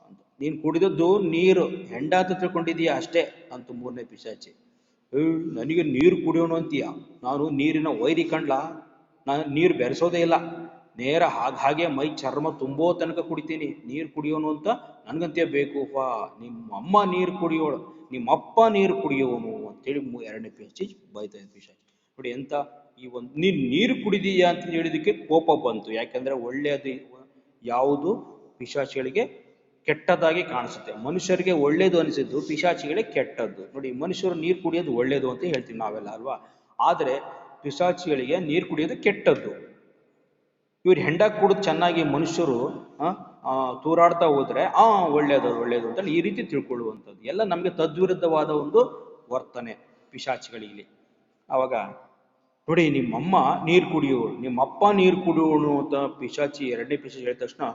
ಅಂತ. ನೀನ್ ಕುಡಿದದ್ದು ನೀರು ಹೆಂಡ ಅಂತ ತಿಳ್ಕೊಂಡಿದೀಯ ಅಷ್ಟೇ ಅಂತ 3ನೇ ಪಿಶಾಚಿ. ನನಗೆ ನೀರು ಕುಡಿಯೋನು ಅಂತೀಯ? ನಾನು ನೀರಿನ ವೈರಿ ಕಂಡ್ಲ. ನಾನು ನೀರು ಬೆರೆಸೋದೇ ಇಲ್ಲ, ನೇರ ಹಾಗೆ ಮೈ ಚರ್ಮ ತುಂಬೋ ತನಕ ಕುಡಿತೀನಿ. ನೀರು ಕುಡಿಯೋನು ಅಂತ ನನಗಂತೆ ಬೇಕುಪ್ಪ. ನಿಮ್ಮಮ್ಮ ನೀರು ಕುಡಿಯೋಳು, ನಿಮ್ಮಪ್ಪ ನೀರು ಕುಡಿಯೋನು ಅಂತೇಳಿ ಎರಡನೇ ಪಿಶಾಚಿ ಬೈತಾ ಇದ್ದ ಪಿಶಾಚಿ. ನೋಡಿ ಎಂತ ಈ ಒಂದು ನೀರು ಕುಡಿದೀಯಾ ಅಂತ ಹೇಳಿದಕ್ಕೆ ಕೋಪ ಬಂತು. ಯಾಕಂದ್ರೆ ಒಳ್ಳೆಯದು ಯಾವುದು ಪಿಶಾಚಿಗಳಿಗೆ ಕೆಟ್ಟದಾಗಿ ಕಾಣಿಸುತ್ತೆ. ಮನುಷ್ಯರಿಗೆ ಒಳ್ಳೇದು ಅನಿಸಿದ್ದು ಪಿಶಾಚಿಗಳಿಗೆ ಕೆಟ್ಟದ್ದು. ನೋಡಿ, ಮನುಷ್ಯರು ನೀರು ಕುಡಿಯೋದು ಒಳ್ಳೇದು ಅಂತ ಹೇಳ್ತೀವಿ ನಾವೆಲ್ಲ ಅಲ್ವಾ, ಆದರೆ ಪಿಶಾಚಿಗಳಿಗೆ ನೀರು ಕುಡಿಯೋದು ಕೆಟ್ಟದ್ದು. ಇವ್ರು ಹೆಂಡ ಕುಡಿದು ಚೆನ್ನಾಗಿ ಮನುಷ್ಯರು ತೂರಾಡ್ತಾ ಹೋದ್ರೆ ಒಳ್ಳೇದು ಒಳ್ಳೇದು ಅಂತ ಈ ರೀತಿ ತಿಳ್ಕೊಳ್ಳುವಂಥದ್ದು ಎಲ್ಲ ನಮಗೆ ತದ್ವಿರುದ್ಧವಾದ ಒಂದು ವರ್ತನೆ ಪಿಶಾಚಿಗಳಿಗೆ. ಆವಾಗ ನೋಡಿ, ನಿಮ್ಮಮ್ಮ ನೀರು ಕುಡಿಯೋಳು, ನಿಮ್ಮಪ್ಪ ನೀರು ಕುಡಿಯೋಳು ಅಂತ ಪಿಶಾಚಿ ಎರಡನೇ ಪಿಶಾಚಿ ಹೇಳಿದ ತಕ್ಷಣ,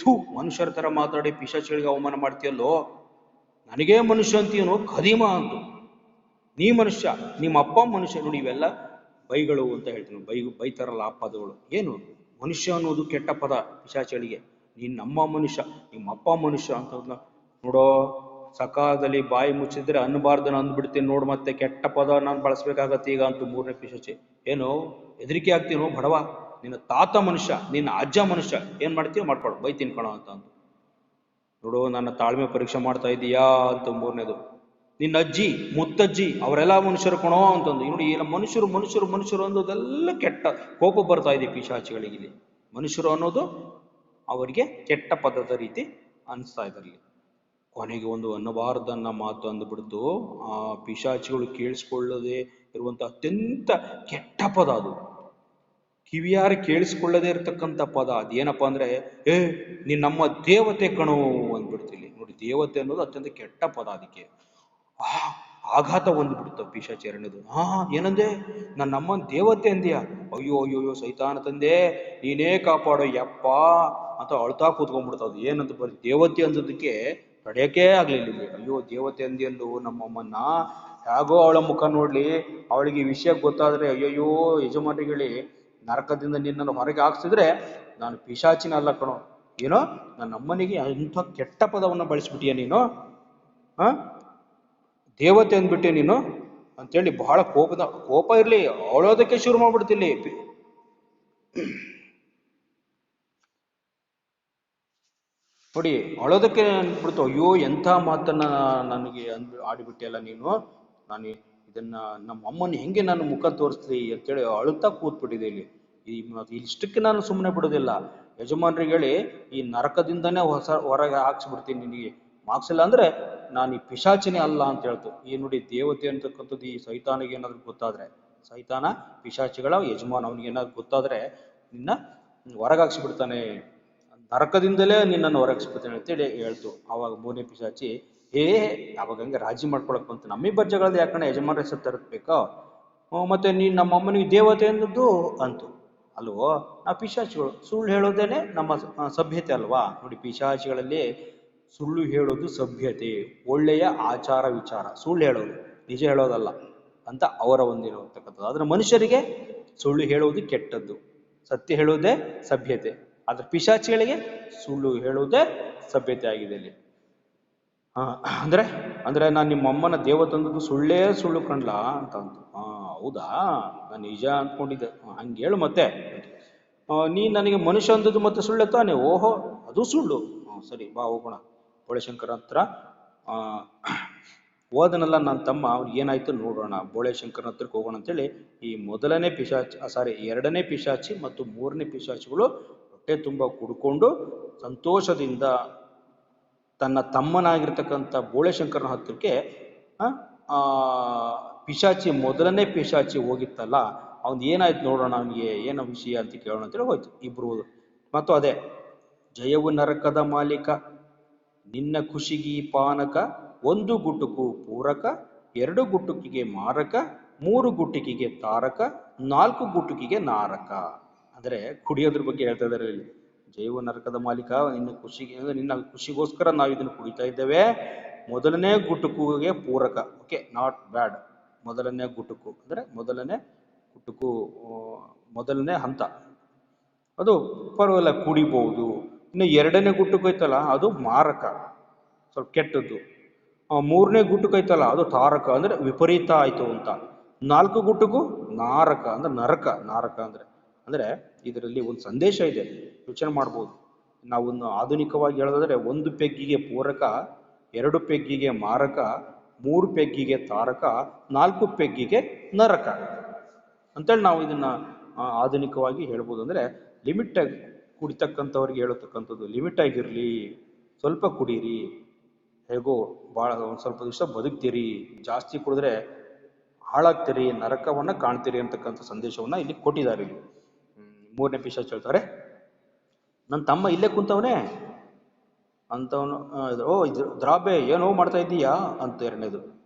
ಥೂ, ಮನುಷ್ಯರ ತರ ಮಾತಾಡಿ ಪಿಶಾಚಿಗಳಿಗೆ ಅವಮಾನ ಮಾಡ್ತೀಯಲ್ಲೋ, ನನಗೇ ಮನುಷ್ಯ ಅಂತೀಯನೋ ಖದೀಮ ಅಂತು, ನೀ ಮನುಷ್ಯ, ನಿಮ್ಮಪ್ಪ ಮನುಷ್ಯ. ನೋಡಿ, ಇವೆಲ್ಲ ಬೈಗಳು ಅಂತ ಹೇಳ್ತೀನಿ, ಬೈತಾರಲ್ಲ ಆ ಪದಗಳು. ಏನು ಮನುಷ್ಯ ಅನ್ನೋದು ಕೆಟ್ಟ ಪದ ಪಿಶಾಚಿಗಳಿಗೆ. ನೀನ್ ನಮ್ಮ ಮನುಷ್ಯ, ನಿಮ್ಮಪ್ಪ ಮನುಷ್ಯ ಅಂತ ನೋಡೋ, ಸಕಾಲದಲ್ಲಿ ಬಾಯಿ ಮುಚ್ಚಿದ್ರೆ ಅನ್ನಬಾರ್ದು ಅಂದ್ಬಿಡ್ತೀನಿ ನೋಡು, ಮತ್ತೆ ಕೆಟ್ಟ ಪದ ನಾನು ಬಳಸ್ಬೇಕಾಗತ್ತೆ ಈಗ ಅಂತೂ ಮೂರನೇ ಪಿಶಾಚಿ. ಏನು ಹೆದರಿಕೆ ಆಗ್ತೀನೋ ಬಡವ, ನಿನ್ನ ತಾತ ಮನುಷ್ಯ, ನಿನ್ನ ಅಜ್ಜ ಮನುಷ್ಯ, ಏನ್ ಮಾಡ್ತೀವಿ ಮಾಡ್ಕೊಳು, ಬೈತೀನಿ ಕಣೋ ಅಂತ ಅಂದು. ನೋಡು, ನನ್ನ ತಾಳ್ಮೆ ಪರೀಕ್ಷೆ ಮಾಡ್ತಾ ಇದೀಯಾ ಅಂತ ಮೂರನೇದು. ನಿನ್ನ ಅಜ್ಜಿ ಮುತ್ತಜ್ಜಿ ಅವರೆಲ್ಲ ಮನುಷ್ಯರು ಕಣೋ ಅಂತಂದು. ನೋಡಿ, ಇಲ್ಲ ಮನುಷ್ಯರು ಮನುಷ್ಯರು ಮನುಷ್ಯರು ಅನ್ನೋದೆಲ್ಲ ಕೆಟ್ಟ ಕೋಪ ಬರ್ತಾ ಇದೆ ಪಿಶಾಚಿಗಳಿಗೆ. ಇಲ್ಲಿ ಮನುಷ್ಯರು ಅನ್ನೋದು ಅವರಿಗೆ ಕೆಟ್ಟ ಪದದ ರೀತಿ ಅನಿಸ್ತಾ ಇದ್ದಾರೆ. ಕೊನೆಗೆ ಒಂದು ಅನ್ನಬಾರದನ್ನ ಮಾತು ಅಂದ್ಬಿಡ್ತು. ಆ ಪಿಶಾಚಿಗಳು ಕೇಳಿಸ್ಕೊಳ್ಳದೆ ಇರುವಂತ ಅತ್ಯಂತ ಕೆಟ್ಟ ಪದ ಅದು, ಕಿವಿಯಾರ ಕೇಳಿಸ್ಕೊಳ್ಳದೆ ಇರತಕ್ಕಂಥ ಪದ. ಅದೇನಪ್ಪ ಅಂದ್ರೆ, ನೀನ್ ನಮ್ಮ ದೇವತೆ ಕಣೋ ಅಂದ್ಬಿಡ್ತಿಲ್ಲಿ. ನೋಡಿ, ದೇವತೆ ಅನ್ನೋದು ಅತ್ಯಂತ ಕೆಟ್ಟ ಪದ. ಅದಕ್ಕೆ ಆಘಾತ ಹೊಂದ್ಬಿಡ್ತು ಪಿಶಾಚಿ ಎರಡನೇದು. ಏನಂದೆ, ನಮ್ಮನ್ ದೇವತೆ ಅಂದ್ಯಾ? ಅಯ್ಯೋ ಅಯ್ಯೋ ಅಯ್ಯೋ ಸೈತಾನ ತಂದೆ, ನೀನೇ ಕಾಪಾಡೋ ಯಪ್ಪ ಅಂತ ಅಳ್ತಾ ಕೂತ್ಕೊಂಡ್ಬಿಡ್ತದ. ಏನಂತ ಬರೀ ದೇವತೆ ಅಂದದಕ್ಕೆ ತಡೆಯಕ್ಕೆ ಆಗ್ಲಿಲ್ಲ. ಅಯ್ಯೋ ದೇವತೆ ಅಂದಿಯಲ್ಲೂ ನಮ್ಮಮ್ಮನ್ನ, ಹೇಗೋ ಅವಳ ಮುಖ ನೋಡ್ಲಿ, ಅವಳಿಗೆ ಈ ವಿಷಯ ಗೊತ್ತಾದ್ರೆ ಅಯ್ಯಯ್ಯೋ ಯಜಮಾನಿಗಳೇ, ನರಕದಿಂದ ನಿನ್ನನ್ನು ಹೊರಗೆ ಹಾಕ್ಸಿದ್ರೆ ನಾನು ಪಿಶಾಚಿನ ಅಲ್ಲ ಕಣೋ. ಏನೋ ನನ್ನ ಅಮ್ಮನಿಗೆ ಇಂಥ ಕೆಟ್ಟ ಪದವನ್ನು ಬಳಸ್ಬಿಟ್ಟಿಯ ನೀನು, ದೇವತೆ ಅಂದ್ಬಿಟ್ಟೆ ನೀನು ಅಂತೇಳಿ ಬಹಳ ಕೋಪ ಇರ್ಲಿ, ಅವಳೋದಕ್ಕೆ ಶುರು ಮಾಡ್ಬಿಡ್ತಿಲ್ಲಿ. ನೋಡಿ, ಅಳೋದಕ್ಕೆ ಅನ್ಬಿಡ್ತು. ಅಯ್ಯೋ ಎಂಥ ಮಾತನ್ನ ನನಗೆ ಆಡಿಬಿಟ್ಟಿಯಲ್ಲ ನೀನು, ನಾನು ಇದನ್ನ ನಮ್ಮ ಅಮ್ಮನ ಹೆಂಗೆ ನಾನು ಮುಖ ತೋರಿಸ್ಲಿ ಅಂತೇಳಿ ಅಳುತ್ತಾ ಕೂತ್ಬಿಟ್ಟಿದೆ ಇಲ್ಲಿ. ಇಷ್ಟಕ್ಕೆ ನಾನು ಸುಮ್ಮನೆ ಬಿಡೋದಿಲ್ಲ, ಯಜಮಾನ್ರಿಗೆ ಹೇಳಿ ಈ ನರಕದಿಂದನೇ ಹೊರಗೆ ಹಾಕ್ಸ್ಬಿಡ್ತೀನಿ ನಿನಗೆ. ಮಾರ್ಕ್ಸಿಲ್ಲ ಅಂದ್ರೆ ನಾನು ಈ ಪಿಶಾಚಿನೇ ಅಲ್ಲ ಅಂತ ಹೇಳ್ತು. ಈ ನೋಡಿ, ದೇವತೆ ಅಂತಕ್ಕಂಥದ್ದು ಈ ಸೈತಾನಿಗೆ ಏನಾದ್ರು ಗೊತ್ತಾದ್ರೆ, ಸೈತಾನ ಪಿಶಾಚಿಗಳ ಯಜಮಾನ, ಅವನಿಗೆ ಏನಾದ್ರು ಗೊತ್ತಾದ್ರೆ ನಿನ್ನ ಹೊರಗಾಕ್ಸಿಬಿಡ್ತಾನೆ, ನರಕದಿಂದಲೇ ನಿನ್ನನ್ನು ಹೊರಗಿಸ್ಬಿಡ್ತಾನೆ ಅಂತೇಳಿ ಹೇಳ್ತು. ಆವಾಗ ಮೂರನೇ ಪಿಶಾಚಿ ಅವಾಗ ಹಂಗೆ ರಾಜಿ ಮಾಡ್ಕೊಳಕ್ ಬಂತು. ನಮ್ಮಿಬ್ಬರ ಜಗಳದ ಯಾಕಂದ್ರೆ ಯಜಮಾನ ಹೆಸರು ತರಬೇಕೋ, ಮತ್ತೆ ನೀನ್ ನಮ್ಮ ಅಮ್ಮನಿಗೆ ದೇವತೆ ಅಂದದ್ದು ಅಂತು. ಅಲ್ವೋ, ಆ ಪಿಶಾಚಿಗಳು ಸುಳ್ಳು ಹೇಳೋದೇನೆ ನಮ್ಮ ಸಭ್ಯತೆ ಅಲ್ವಾ. ನೋಡಿ, ಪಿಶಾಚಿಗಳಲ್ಲಿ ಸುಳ್ಳು ಹೇಳೋದು ಸಭ್ಯತೆ, ಒಳ್ಳೆಯ ಆಚಾರ ವಿಚಾರ. ಸುಳ್ಳು ಹೇಳೋದು ನಿಜ ಹೇಳೋದಲ್ಲ ಅಂತ ಅವರ ಒಂದಿರತಕ್ಕಂಥದ್ದು. ಆದ್ರೆ ಮನುಷ್ಯರಿಗೆ ಸುಳ್ಳು ಹೇಳುವುದು ಕೆಟ್ಟದ್ದು, ಸತ್ಯ ಹೇಳುವುದೇ ಸಭ್ಯತೆ. ಆದ್ರೆ ಪಿಶಾಚಿಗಳಿಗೆ ಸುಳ್ಳು ಹೇಳುವುದೇ ಸಭ್ಯತೆ ಆಗಿದೆ ಇಲ್ಲಿ. ಅಂದ್ರೆ ನಾನು ನಿಮ್ಮ ಅಮ್ಮನ ದೇವತಂದದ್ದು ಸುಳ್ಳೇ ಸುಳ್ಳು ಕಂಡ್ಲಾ ಅಂತ ಅಂತು. ಹೌದಾ, ನಾನು ನಿಜ ಅಂದ್ಕೊಂಡಿದ್ದೆ. ಹಂಗೆ ಹೇಳು ಮತ್ತೆ, ನೀ ನನಗೆ ಮನುಷ್ಯ ಅಂದದ್ದು ಮತ್ತೆ ಸುಳ್ಳೆ ತಾನೆ? ಓಹೋ, ಅದು ಸುಳ್ಳು. ಸರಿ ಬಾ ಹೋಗೋಣ ಬೋಳೆಶಂಕರ ಹತ್ರ. ಹೋದನಲ್ಲ ನನ್ನ ತಮ್ಮ, ಅವ್ನಿಗೆ ಏನಾಯ್ತು ನೋಡೋಣ, ಬೋಳೆಶಂಕರನ ಹತ್ರಕ್ಕೆ ಹೋಗೋಣ ಅಂತೇಳಿ ಈ ಮೊದಲನೇ ಪಿಶಾಚಿ ಎರಡನೇ ಪಿಶಾಚಿ ಮತ್ತು ಮೂರನೇ ಪಿಶಾಚಿಗಳು ಹೊಟ್ಟೆ ತುಂಬ ಕುಡ್ಕೊಂಡು ಸಂತೋಷದಿಂದ ತನ್ನ ತಮ್ಮನಾಗಿರ್ತಕ್ಕಂಥ ಬೋಳೆಶಂಕರನ ಹತ್ರಕ್ಕೆ ಪಿಶಾಚಿ ಮೊದಲನೇ ಪಿಶಾಚಿ ಹೋಗಿತ್ತಲ್ಲ, ಅವ್ನು ಏನಾಯ್ತು ನೋಡೋಣ, ಅವನಿಗೆ ಏನೋ ವಿಷಯ ಅಂತ ಕೇಳೋಣ ಅಂತೇಳಿ ಹೋಯ್ತು ಇಬ್ರು. ಮತ್ತು ಅದೇ ಜಯವು ನರಕದ ಮಾಲೀಕ, ನಿನ್ನ ಖುಷಿಗಿ ಪಾನಕ, ಒಂದು ಗುಟುಕು ಪೂರಕ, ಎರಡು ಗುಟುಕಿಗೆ ಮಾರಕ, ಮೂರು ಗುಟುಕಿಗೆ ತಾರಕ, ನಾಲ್ಕು ಗುಟುಕಿಗೆ ನಾರಕ. ಅಂದ್ರೆ ಕುಡಿಯೋದ್ರ ಬಗ್ಗೆ ಹೇಳ್ತಾ ಇದ್ದಾರೆ ಇಲ್ಲಿ. ಜಯವು ನರಕದ ಮಾಲೀಕ, ನಿನ್ನ ಖುಷಿಗೋಸ್ಕರ ನಾವು ಇದನ್ನು ಕುಡಿತಾ ಇದ್ದೇವೆ. ಮೊದಲನೇ ಗುಟುಕುಗೆ ಪೂರಕ, ಓಕೆ, ನಾಟ್ ಬ್ಯಾಡ್. ಮೊದಲನೇ ಗುಟುಕು ಅಂದ್ರೆ ಮೊದಲನೇ ಹಂತ, ಅದು ಪರವಾಗಿಲ್ಲ ಕುಡಿಬಹುದು. ಇನ್ನು ಎರಡನೇ ಗುಟುಕು ಐತಲ್ಲ, ಅದು ಮಾರಕ, ಸ್ವಲ್ಪ ಕೆಟ್ಟದ್ದು. ಮೂರನೇ ಗುಟ್ಟಕ್ಕೆ ಐತಲ್ಲ ಅದು ತಾರಕ ಅಂದ್ರೆ ವಿಪರೀತ ಆಯ್ತು ಅಂತ. 4 ಗುಟ್ಟಕ್ಕೂ ನಾರಕ ಅಂದ್ರೆ ನರಕ. ನಾರಕ ಅಂದ್ರೆ ಅಂದ್ರೆ ಇದರಲ್ಲಿ ಒಂದು ಸಂದೇಶ ಇದೆ, ಯೋಚನೆ ಮಾಡ್ಬೋದು. ನಾವನ್ನು ಆಧುನಿಕವಾಗಿ ಹೇಳೋದಾದ್ರೆ 1 ಪೆಗ್ಗಿಗೆ ಪೂರಕ, 2 ಪೆಗ್ಗಿಗೆ ಮಾರಕ, 3 ಪೆಗ್ಗಿಗೆ ತಾರಕ, 4 ಪೆಗ್ಗಿಗೆ ನರಕ ಅಂತೇಳಿ ನಾವು ಇದನ್ನ ಆಧುನಿಕವಾಗಿ ಹೇಳ್ಬೋದು. ಅಂದ್ರೆ ಲಿಮಿಟ್ ಆಗಿ ಕುಡಿತಕ್ಕಂಥವ್ರಿಗೆ ಹೇಳತಕ್ಕಂಥದ್ದು, ಲಿಮಿಟ್ ಆಗಿರ್ಲಿ, ಸ್ವಲ್ಪ ಕುಡೀರಿ, ಹೇಗೋ ಭಾಳ ಒಂದು ಸ್ವಲ್ಪ ದಿವಸ ಬದುಕ್ತೀರಿ, ಜಾಸ್ತಿ ಕುಡಿದ್ರೆ ಹಾಳಾಗ್ತೀರಿ, ನರಕವನ್ನ ಕಾಣ್ತೀರಿ ಅಂತಕ್ಕಂಥ ಸಂದೇಶವನ್ನ ಇಲ್ಲಿ ಕೊಟ್ಟಿದ್ದಾರೆ. ಇಲ್ಲಿ 3ನೇ ಪಿಶಾಚಿ ಹೇಳ್ತಾರೆ, ನನ್ನ ತಮ್ಮ ಇಲ್ಲೇ ಕುಂತವನೇ ಅಂತವನು, ಓ ದ್ರಾಬೆ ಏನೋ ಮಾಡ್ತಾ ಇದ್ದೀಯಾ ಅಂತ. 2ನೇದು,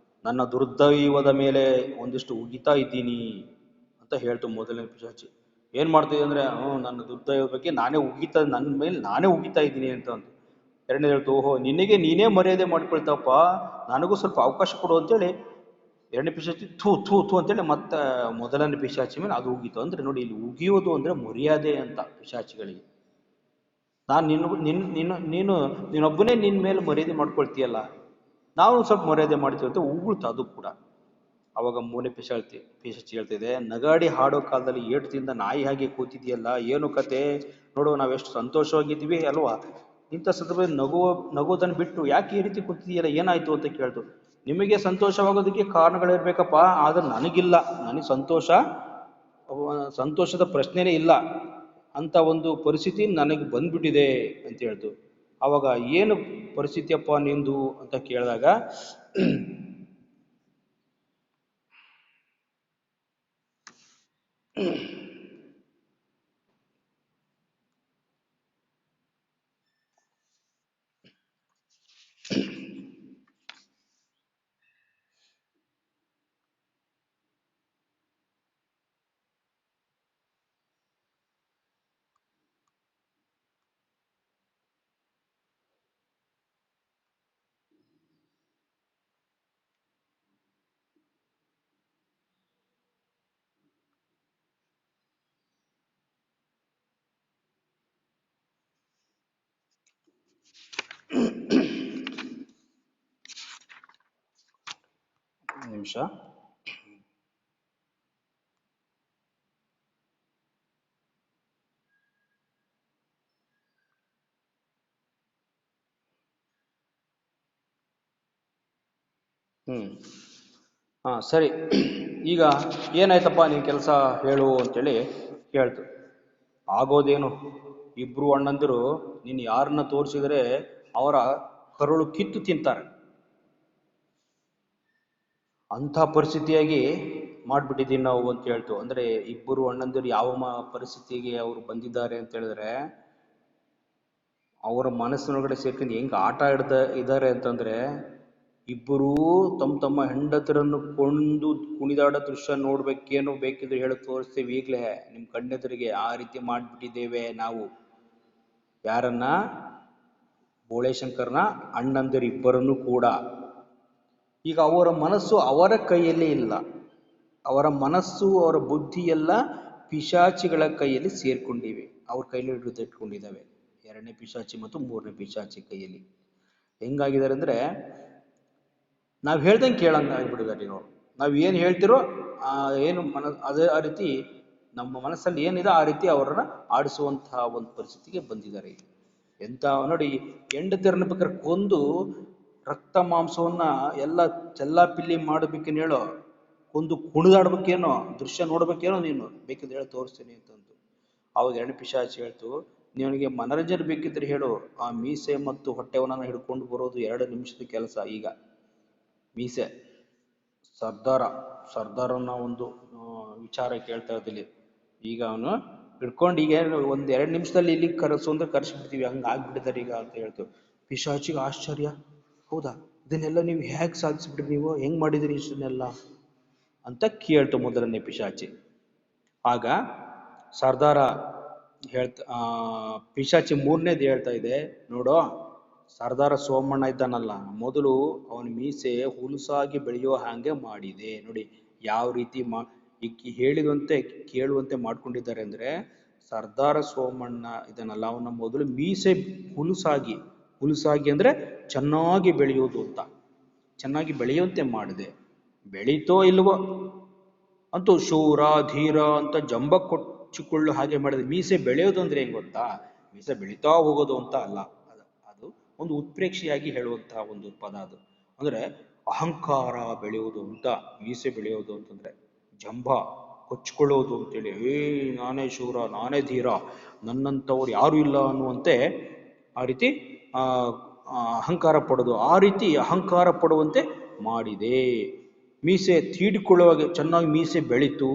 ನನ್ನ ದುರ್ದೈವದ ಮೇಲೆ ಒಂದಿಷ್ಟು ಉಗಿತಾ ಇದ್ದೀನಿ ಅಂತ ಹೇಳ್ತು 1ನೇ ಪಿಶಾಚಿ. ಏನ್ ಮಾಡ್ತಿದ್ದೆ ಅಂದ್ರೆ, ನನ್ನ ದುರ್ದೈವದ ಬಗ್ಗೆ ನಾನೇ ನನ್ನ ಮೇಲೆ ನಾನೇ ಉಗಿತಾ ಇದ್ದೀನಿ ಅಂತ. 2ನೇದು ಹೇಳ್ತು, ಓಹೋ ನಿನಗೆ ನೀನೇ ಮರ್ಯಾದೆ ಮಾಡ್ಕೊಳ್ತಪ್ಪ, ನನಗೂ ಸ್ವಲ್ಪ ಅವಕಾಶ ಕೊಡು ಅಂತೇಳಿ 2ನೇ ಪಿಶಾಚಿ ಥೂ ಥೂ ಥೂ ಅಂತೇಳಿ ಮತ್ತೆ 1ನೇ ಪಿಶಾಚಿ ಮೇಲೆ ಅದು ಉಗೀತು. ಅಂದ್ರೆ ನೋಡಿ, ಇಲ್ಲಿ ಉಗಿಯೋದು ಅಂದ್ರೆ ಮರ್ಯಾದೆ ಅಂತ ಪಿಶಾಚಿಗಳಿಗೆ. ನಾನು ನೀನೊಬ್ಬನೇ ನಿನ್ನ ಮೇಲೆ ಮರ್ಯಾದೆ ಮಾಡ್ಕೊಳ್ತೀಯಲ್ಲ, ನಾವು ಸ್ವಲ್ಪ ಮರ್ಯಾದೆ ಮಾಡ್ತೀವಿ ಅಂತ ಉಗುಳ್ತು ಅದು ಕೂಡ. ಅವಾಗ 3ನೇ ಪಿಶಾಚಿ ಹೇಳ್ತಿದೆ, ನಗಾಡಿ ಹಾಡೋ ಕಾಲದಲ್ಲಿ ಏಟದಿಂದ ನಾಯಿ ಹಾಗೆ ಕೂತಿದೆಯಲ್ಲ, ಏನು ಕತೆ ನೋಡು, ನಾವೆಷ್ಟು ಸಂತೋಷವಾಗಿದ್ದೀವಿ ಅಲ್ವಾ, ಇಂಥ ಸಂದರ್ಭದಲ್ಲಿ ನಗೋದನ್ನು ಬಿಟ್ಟು ಯಾಕೆ ಈ ರೀತಿ ಕೂತಿದೆಯಲ್ಲ, ಏನಾಯ್ತು ಅಂತ ಕೇಳ್ತು. ನಿಮಗೆ ಸಂತೋಷವಾಗೋದಕ್ಕೆ ಕಾರಣಗಳಿರ್ಬೇಕಪ್ಪ, ಆದ್ರೆ ನನಗಿಲ್ಲ, ನನಗೆ ಸಂತೋಷದ ಪ್ರಶ್ನೆನೇ ಇಲ್ಲ ಅಂತ ಒಂದು ಪರಿಸ್ಥಿತಿ ನನಗೆ ಬಂದ್ಬಿಟ್ಟಿದೆ ಅಂತ ಹೇಳ್ತು. ಅವಾಗ ಏನು ಪರಿಸ್ಥಿತಿಯಪ್ಪ ನಿಂದು ಅಂತ ಕೇಳಿದಾಗ, ನಿಮಿಷ, ಸರಿ, ಈಗ ಏನಾಯ್ತಪ್ಪ ನಿನ್ ಕೆಲಸ ಹೇಳು ಅಂತೇಳಿ ಕೇಳ್ತು. ಆಗೋದೇನು, ಇಬ್ರು ಅಣ್ಣಂದಿರು ನೀನು ಯಾರನ್ನ ತೋರಿಸಿದ್ರೆ ಅವರ ಕರುಳು ಕಿತ್ತು ತಿಂತಾರೆ, ಅಂಥ ಪರಿಸ್ಥಿತಿಯಾಗಿ ಮಾಡ್ಬಿಟ್ಟಿದ್ದೀವಿ ನಾವು ಅಂತ ಹೇಳ್ತು. ಅಂದ್ರೆ ಇಬ್ಬರು ಅಣ್ಣಂದಿರು ಯಾವ ಪರಿಸ್ಥಿತಿಗೆ ಅವರು ಬಂದಿದ್ದಾರೆ ಅಂತ ಹೇಳಿದ್ರೆ, ಅವರ ಮನಸ್ಸಿನೊಳಗಡೆ ಸೇರ್ಕೊಂಡು ಹೆಂಗೆ ಆಟ ಇದ್ದಾರೆ ಅಂತಂದ್ರೆ, ಇಬ್ಬರೂ ತಮ್ಮ ಹೆಂಡತಿರನ್ನು ಕೊಂಡು ಕುಣಿದಾಡೋ ದೃಶ್ಯ ನೋಡ್ಬೇಕೇನೋ, ಬೇಕಿದ್ರೆ ಹೇಳಿ ತೋರಿಸ್ತೀವಿ ಈಗಲೇ ನಿಮ್ಮ ಕಣ್ಣೆದುರಿಗೆ. ಆ ರೀತಿ ಮಾಡಿಬಿಟ್ಟಿದ್ದೇವೆ ನಾವು. ಯಾರನ್ನ? ಬೋಳೇಶಂಕರ್ನ ಅಣ್ಣಂದಿರು ಇಬ್ಬರನ್ನು ಕೂಡ. ಈಗ ಅವರ ಮನಸ್ಸು ಅವರ ಕೈಯಲ್ಲಿ ಇಲ್ಲ, ಅವರ ಮನಸ್ಸು ಅವರ ಬುದ್ಧಿ ಎಲ್ಲ ಪಿಶಾಚಿಗಳ ಕೈಯಲ್ಲಿ ಸೇರ್ಕೊಂಡಿವೆ, ಅವ್ರ ಕೈಯಲ್ಲಿ ಹಿಡಿದಿಟ್ಕೊಂಡಿದ್ದಾವೆ. 2ನೇ ಪಿಶಾಚಿ ಮತ್ತು 3ನೇ ಪಿಶಾಚಿ ಕೈಯಲ್ಲಿ ಹೆಂಗಾಗಿದ್ದಾರೆ ಅಂದ್ರೆ, ನಾವು ಹೇಳ್ದಂಗೆ ಕೇಳಂಗ ಆಗ್ಬಿಟ್ಟಿದ್ದಾರೆ. ನಾವು ಏನು ಹೇಳ್ತಿರೋ ಏನು ಅದೇ ಆ ರೀತಿ ನಮ್ಮ ಮನಸ್ಸಲ್ಲಿ ಏನಿದೆ ಆ ರೀತಿ ಅವರನ್ನ ಆಡಿಸುವಂತಹ ಒಂದು ಪರಿಸ್ಥಿತಿಗೆ ಬಂದಿದ್ದಾರೆ. ಎಂತ ನೋಡಿ, ಹೆಂಡತಿಯರನ್ನ ಬೇಕಾದ್ರೆ ಕೊಂದು ರಕ್ತ ಮಾಂಸವನ್ನ ಎಲ್ಲ ಚೆಲ್ಲಾಪಿಲ್ಲಿ ಮಾಡಬೇಕೇನು ಹೇಳೋ, ಕೊಂದು ಕುಣಿದಾಡ್ಬೇಕೇನೋ, ದೃಶ್ಯ ನೋಡ್ಬೇಕೇನೋ, ನೀನು ಬೇಕಿದ್ರೆ ಹೇಳಿ ತೋರಿಸ್ತೀನಿ ಅಂತಂದು. ಅವಾಗ 2ನೇ ಪಿಶಾಚಿ ಹೇಳ್ತು, ನಿನಗೆ ಮನರಂಜನೆ ಬೇಕಿದ್ರೆ ಹೇಳು, ಆ ಮೀಸೆ ಮತ್ತು ಹೊಟ್ಟೆವನ್ನ ಹಿಡ್ಕೊಂಡು ಬರೋದು 2 ನಿಮಿಷದ ಕೆಲಸ. ಈಗ ಮೀಸೆ ಸರ್ದಾರನ ಒಂದು ವಿಚಾರ ಕೇಳ್ತಾ ಇದ್ದಿಲ್ಲಿ. ಈಗ ಅವನು ಹಿಡ್ಕೊಂಡು ಈಗ 1-2 ನಿಮಿಷದಲ್ಲಿ ಇಲ್ಲಿ ಕರೆಸು ಅಂದ್ರೆ ಕರೆಸಿಬಿಡ್ತೀವಿ, ಹಂಗೆ ಆಗ್ಬಿಟ್ಟಿದ್ದಾರೆ ಈಗ ಅಂತ ಹೇಳ್ತು. ಪಿಶಾಚಿಗೆ ಆಶ್ಚರ್ಯ, ಹೌದಾ, ಇದನ್ನೆಲ್ಲ ನೀವು ಹೇಗೆ ಸಾಧಿಸ್ಬಿಟ್ರಿ, ನೀವು ಹೆಂಗ್ ಮಾಡಿದಿರಿ ಇಷ್ಟನ್ನೆಲ್ಲ ಅಂತ ಕೇಳ್ತು 1ನೇ ಪಿಶಾಚಿ. ಆಗ ಸರ್ದಾರ ಪಿಶಾಚಿ 3ನೇದು ಹೇಳ್ತಾ ಇದೆ, ನೋಡೋ ಸರ್ದಾರ ಸೋಮಣ್ಣ ಇದ್ದಾನಲ್ಲ, ಮೊದಲು ಅವನ ಮೀಸೆ ಹುಲಸಾಗಿ ಬೆಳೆಯೋ ಹಾಗೆ ಮಾಡಿದೆ. ನೋಡಿ ಯಾವ ರೀತಿ ಹೇಳಿದಂತೆ ಕೇಳುವಂತೆ ಮಾಡ್ಕೊಂಡಿದ್ದಾರೆ ಅಂದ್ರೆ, ಸರ್ದಾರ ಸೋಮಣ್ಣ ಇದ್ದಾನಲ್ಲ, ಅವನ ಮೊದಲು ಮೀಸೆ ಹುಲಸಾಗಿ ಅಂದ್ರೆ ಚೆನ್ನಾಗಿ ಬೆಳೆಯೋದು ಅಂತ. ಚೆನ್ನಾಗಿ ಬೆಳೆಯುವಂತೆ ಮಾಡಿದೆ. ಬೆಳೀತೋ ಇಲ್ವೋ ಅಂತೂ ಶೂರ ಧೀರ ಅಂತ ಜಂಬ ಕೊಚ್ಚಿಕೊಳ್ಳು ಹಾಗೆ ಮಾಡಿದೆ. ಮೀಸೆ ಬೆಳೆಯೋದು ಅಂದ್ರೆ ಹೆಂಗ್ ಗೊತ್ತಾ? ಮೀಸೆ ಬೆಳೀತಾ ಹೋಗೋದು ಅಂತ ಅಲ್ಲ. ಅದು ಒಂದು ಉತ್ಪ್ರೇಕ್ಷೆಯಾಗಿ ಹೇಳುವಂತಹ ಒಂದು ಪದ ಅದು. ಅಂದ್ರೆ ಅಹಂಕಾರ ಬೆಳೆಯುವುದು ಅಂತ ಮೀಸೆ ಬೆಳೆಯೋದು ಅಂತಂದ್ರೆ, ಜಂಬ ಕೊಚ್ಕೊಳ್ಳೋದು ಅಂತೇಳಿ, ನಾನೇ ಶೂರ, ನಾನೇ ಧೀರ, ನನ್ನಂಥವ್ರು ಯಾರು ಇಲ್ಲ ಅನ್ನುವಂತೆ ಆ ರೀತಿ ಆ ಅಹಂಕಾರ ಪಡೋದು, ಆ ರೀತಿ ಅಹಂಕಾರ ಪಡುವಂತೆ ಮಾಡಿದೆ. ಮೀಸೆ ತೀಡಿಕೊಳ್ಳುವಾಗೆ ಚೆನ್ನಾಗಿ ಮೀಸೆ ಬೆಳೀತು.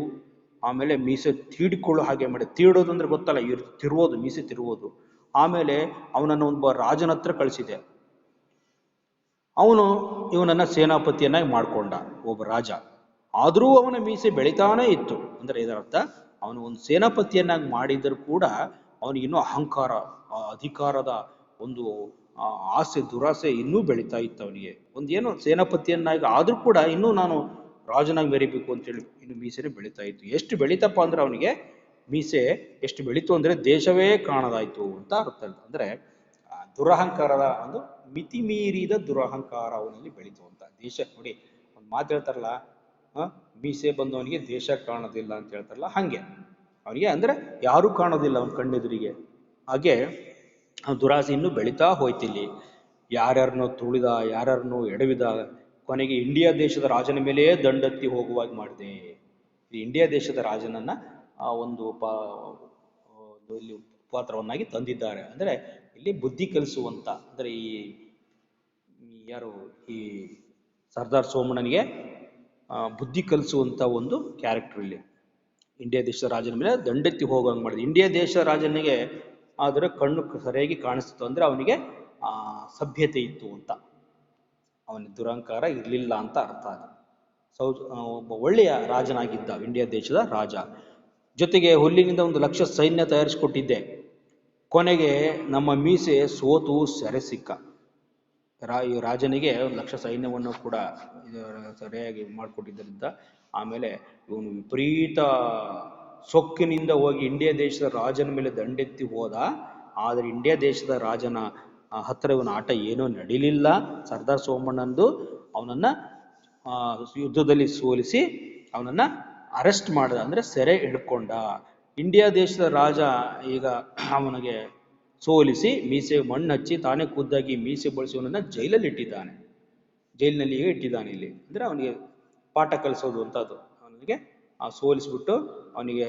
ಆಮೇಲೆ ಮೀಸೆ ತೀಡಿಕೊಳ್ಳೋ ಹಾಗೆ ಮಾಡಿ, ತೀಡೋದು ಅಂದ್ರೆ ಗೊತ್ತಲ್ಲ, ತಿರುವುದು, ಮೀಸೆ ತಿರುವುದು. ಆಮೇಲೆ ಅವನನ್ನು ಒಬ್ಬ ರಾಜನ ಹತ್ರ ಕಳಿಸಿದೆ. ಅವನು ಇವನನ್ನ ಸೇನಾಪತಿಯನ್ನಾಗಿ ಮಾಡ್ಕೊಂಡ, ಒಬ್ಬ ರಾಜ. ಆದರೂ ಅವನ ಮೀಸೆ ಬೆಳಿತಾನೇ ಇತ್ತು. ಅಂದ್ರೆ ಇದರರ್ಥ ಅವನು ಒಂದು ಸೇನಾಪತಿಯನ್ನಾಗಿ ಮಾಡಿದರೂ ಕೂಡ ಅವನಿಗಿನ್ನೂ ಅಹಂಕಾರ, ಅಧಿಕಾರದ ಒಂದು ಆಸೆ, ದುರಾಸೆ ಇನ್ನೂ ಬೆಳೀತಾ ಇತ್ತು ಅವನಿಗೆ. ಒಂದೇನೋ ಸೇನಾಪತಿಯನ್ನಾಗಿ ಆದ್ರೂ ಕೂಡ ಇನ್ನೂ ನಾನು ರಾಜನಾಗಿ ಮೆರಿಬೇಕು ಅಂತೇಳಿ ಇನ್ನು ಮೀಸೆನೇ ಬೆಳೀತಾ ಇತ್ತು. ಎಷ್ಟು ಬೆಳೀತಪ್ಪ ಅಂದ್ರೆ ಅವನಿಗೆ ಮೀಸೆ ಎಷ್ಟು ಬೆಳೀತು ಅಂದ್ರೆ ದೇಶವೇ ಕಾಣದಾಯ್ತು ಅಂತ ಅರ್ಥ. ಅಂದ್ರೆ ದುರಹಂಕಾರದ ಒಂದು ಮಿತಿ ಮೀರಿದ ದುರಹಂಕಾರ ಅವನಲ್ಲಿ ಬೆಳೀತು ಅಂತ. ದೇಶ ನೋಡಿ, ಒಂದು ಮಾತು ಹೇಳ್ತಾರಲ್ಲ, ಮೀಸೆ ಬಂದವನಿಗೆ ದೇಶ ಕಾಣೋದಿಲ್ಲ ಅಂತ ಹೇಳ್ತಾರಲ್ಲ, ಹಂಗೆ ಅವನಿಗೆ ಅಂದ್ರೆ ಯಾರೂ ಕಾಣೋದಿಲ್ಲ ಅವನ ಕಣ್ಣೆದುರಿಗೆ. ಹಾಗೆ ದುರಾಸೆ ಇನ್ನೂ ಬೆಳೀತಾ ಹೋಯ್ತಿಲ್ಲಿ. ಯಾರ್ಯಾರನ್ನೋ ತುಳಿದ, ಯಾರ್ಯಾರನ್ನೋ ಎಡವಿದ, ಕೊನೆಗೆ ಇಂಡಿಯಾ ದೇಶದ ರಾಜನ ಮೇಲೆ ದಂಡೆತ್ತಿ ಹೋಗುವಾಗಿ ಮಾಡಿದೆ. ಇಂಡಿಯಾ ದೇಶದ ರಾಜನನ್ನ ಒಂದು ಇಲ್ಲಿ ಪಾತ್ರವನ್ನಾಗಿ ತಂದಿದ್ದಾರೆ. ಅಂದ್ರೆ ಇಲ್ಲಿ ಬುದ್ಧಿ ಕಲಿಸುವಂತ, ಅಂದ್ರೆ ಈ ಯಾರು ಈ ಸರ್ದಾರ್ ಸೋಮಣ್ಣನಿಗೆ ಬುದ್ಧಿ ಕಲಿಸುವಂತ ಒಂದು ಕ್ಯಾರೆಕ್ಟರ್ ಇಲ್ಲಿ. ಇಂಡಿಯಾ ದೇಶದ ರಾಜನ ಮೇಲೆ ದಂಡೆತ್ತಿ ಹೋಗುವಂಗೆ ಮಾಡಿದೆ. ಇಂಡಿಯಾ ದೇಶದ ರಾಜನಿಗೆ ಆದರೆ ಕಣ್ಣು ಸರಿಯಾಗಿ ಕಾಣಿಸ್ತು, ಅಂದ್ರೆ ಅವನಿಗೆ ಸಭ್ಯತೆ ಇತ್ತು ಅಂತ, ಅವನಿಗೆ ದುರಹಂಕಾರ ಇರಲಿಲ್ಲ ಅಂತ ಅರ್ಥ. ಒಬ್ಬ ಒಳ್ಳೆಯ ರಾಜನಾಗಿದ್ದ ಇಂಡಿಯಾ ದೇಶದ ರಾಜ. ಜೊತೆಗೆ ಹುಲ್ಲಿನಿಂದ 1,00,000 ಸೈನ್ಯ ತಯಾರಿಸಿಕೊಟ್ಟಿದ್ದೆ. ಕೊನೆಗೆ ನಮ್ಮ ಮೀಸೆ ಸೋತು ಸೆರೆ ಸಿಕ್ಕ. ಈ ರಾಜನಿಗೆ 1,00,000 ಸೈನ್ಯವನ್ನು ಕೂಡ ಸರಿಯಾಗಿ ಮಾಡಿಕೊಟ್ಟಿದ್ದರಿಂದ ಆಮೇಲೆ ಇವನು ವಿಪರೀತ ಸೊಕ್ಕಿನಿಂದ ಹೋಗಿ ಇಂಡಿಯಾ ದೇಶದ ರಾಜನ ಮೇಲೆ ದಂಡೆತ್ತಿ ಹೋದ. ಆದರೆ ಇಂಡಿಯಾ ದೇಶದ ರಾಜನ ಹತ್ತಿರ ಇವನ ಆಟ ಏನೂ ನಡೀಲಿಲ್ಲ. ಸರ್ದಾರ್ ಸೋಮಣ್ಣಂದು ಅವನನ್ನ ಯುದ್ಧದಲ್ಲಿ ಸೋಲಿಸಿ ಅವನನ್ನ ಅರೆಸ್ಟ್ ಮಾಡಿದ, ಅಂದ್ರೆ ಸೆರೆ ಹಿಡ್ಕೊಂಡ. ಇಂಡಿಯಾ ದೇಶದ ರಾಜ ಈಗ ಅವನಿಗೆ ಸೋಲಿಸಿ ಮೀಸೆ ಮಣ್ಣು ಹಚ್ಚಿ ತಾನೇ ಖುದ್ದಾಗಿ ಮೀಸೆ ಬಳಸುವವನನ್ನ ಜೈಲಲ್ಲಿ ಇಟ್ಟಿದ್ದಾನೆ. ಜೈಲಿನಲ್ಲಿಯೇ ಇಟ್ಟಿದ್ದಾನೆ ಇಲ್ಲಿ. ಅಂದ್ರೆ ಅವನಿಗೆ ಪಾಠ ಕಲಿಸೋದು ಅಂತ ಅದು. ಅವನಿಗೆ ಸೋಲಿಸ್ಬಿಟ್ಟು ಅವನಿಗೆ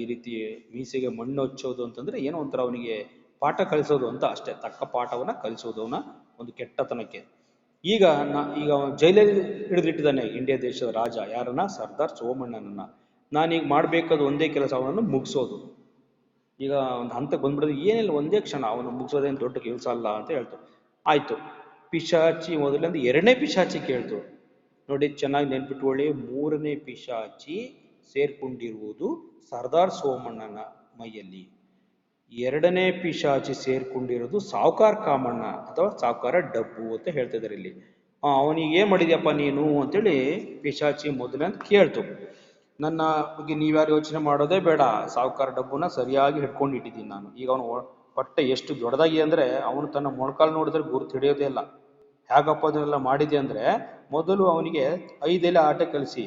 ಈ ರೀತಿ ಮೀಸೆಗೆ ಮಣ್ಣು ಹಚ್ಚೋದು ಅಂತಂದ್ರೆ ಏನೋ ಒಂಥರ ಅವನಿಗೆ ಪಾಠ ಕಲಿಸೋದು ಅಂತ ಅಷ್ಟೇ. ತಕ್ಕ ಪಾಠವನ್ನ ಕಲಿಸೋದು ಅವನ ಒಂದು ಕೆಟ್ಟತನಕ್ಕೆ. ಈಗ ಜೈಲಲ್ಲಿ ಹಿಡಿದಿಟ್ಟಿದ್ದಾನೆ ಇಂಡಿಯಾ ದೇಶದ ರಾಜ. ಯಾರನ್ನ? ಸರ್ದಾರ್ ಸೋಮಣ್ಣನನ್ನ. ನಾನೀಗ ಮಾಡಬೇಕಾದ ಒಂದೇ ಕೆಲಸ, ಅವನನ್ನು ಮುಗಿಸೋದು. ಈಗ ಒಂದು ಹಂತಕ್ಕೆ ಬಂದ್ಬಿಡೋದು, ಏನಿಲ್ಲ ಒಂದೇ ಕ್ಷಣ ಅವನು ಮುಗಿಸೋದೇನು ದೊಡ್ಡ ಕೆಲಸ ಅಲ್ಲ ಅಂತ ಹೇಳ್ತು. ಆಯ್ತು, ಪಿಶಾಚಿ ಮೊದಲಿಂದ 2ನೇ ಪಿಶಾಚಿ ಕೇಳ್ತು. ನೋಡಿ, ಚೆನ್ನಾಗಿ ನೆನ್ಪಿಟ್ಕೊಳ್ಳಿ, 3ನೇ ಪಿಶಾಚಿ ಸೇರ್ಕೊಂಡಿರುವುದು ಸರ್ದಾರ್ ಸೋಮಣ್ಣನ ಮೈಯಲ್ಲಿ. 2ನೇ ಪಿಶಾಚಿ ಸೇರ್ಕೊಂಡಿರೋದು ಸಾವುಕಾರ ಕಾಮಣ್ಣ ಅಥವಾ ಸಾವುಕಾರ ಡಬ್ಬು ಅಂತ ಹೇಳ್ತಾ ಇದ್ದಾರೆ ಇಲ್ಲಿ. ಅವನಿಗೆ ಏನ್ ಮಾಡಿದ್ಯಪ್ಪ ನೀನು ಅಂತೇಳಿ ಪಿಶಾಚಿ ಮೊದಲಂತ ಕೇಳ್ತು. ನನ್ನ ಬಗ್ಗೆ ನೀವ್ಯಾರು ಯೋಚನೆ ಮಾಡೋದೇ ಬೇಡ, ಸಾವುಕಾರ ಡಬ್ಬುನ ಸರಿಯಾಗಿ ಹಿಡ್ಕೊಂಡು ಇಟ್ಟಿದ್ದೀನಿ ನಾನು. ಈಗ ಅವನು ಹೊಟ್ಟೆ ಎಷ್ಟು ದೊಡ್ಡದಾಗಿ ಅಂದ್ರೆ ಅವನು ತನ್ನ ಮೊಣಕಾಲು ನೋಡಿದ್ರೆ ಗುರುತು ಹಿಡಿಯೋದೇ ಇಲ್ಲ. ಹೇಗಪ್ಪ ಅದನ್ನೆಲ್ಲ ಮಾಡಿದೆ ಅಂದ್ರೆ, ಮೊದಲು ಅವನಿಗೆ 5 ಎಲೆ ಆಟ ಕಲಿಸಿ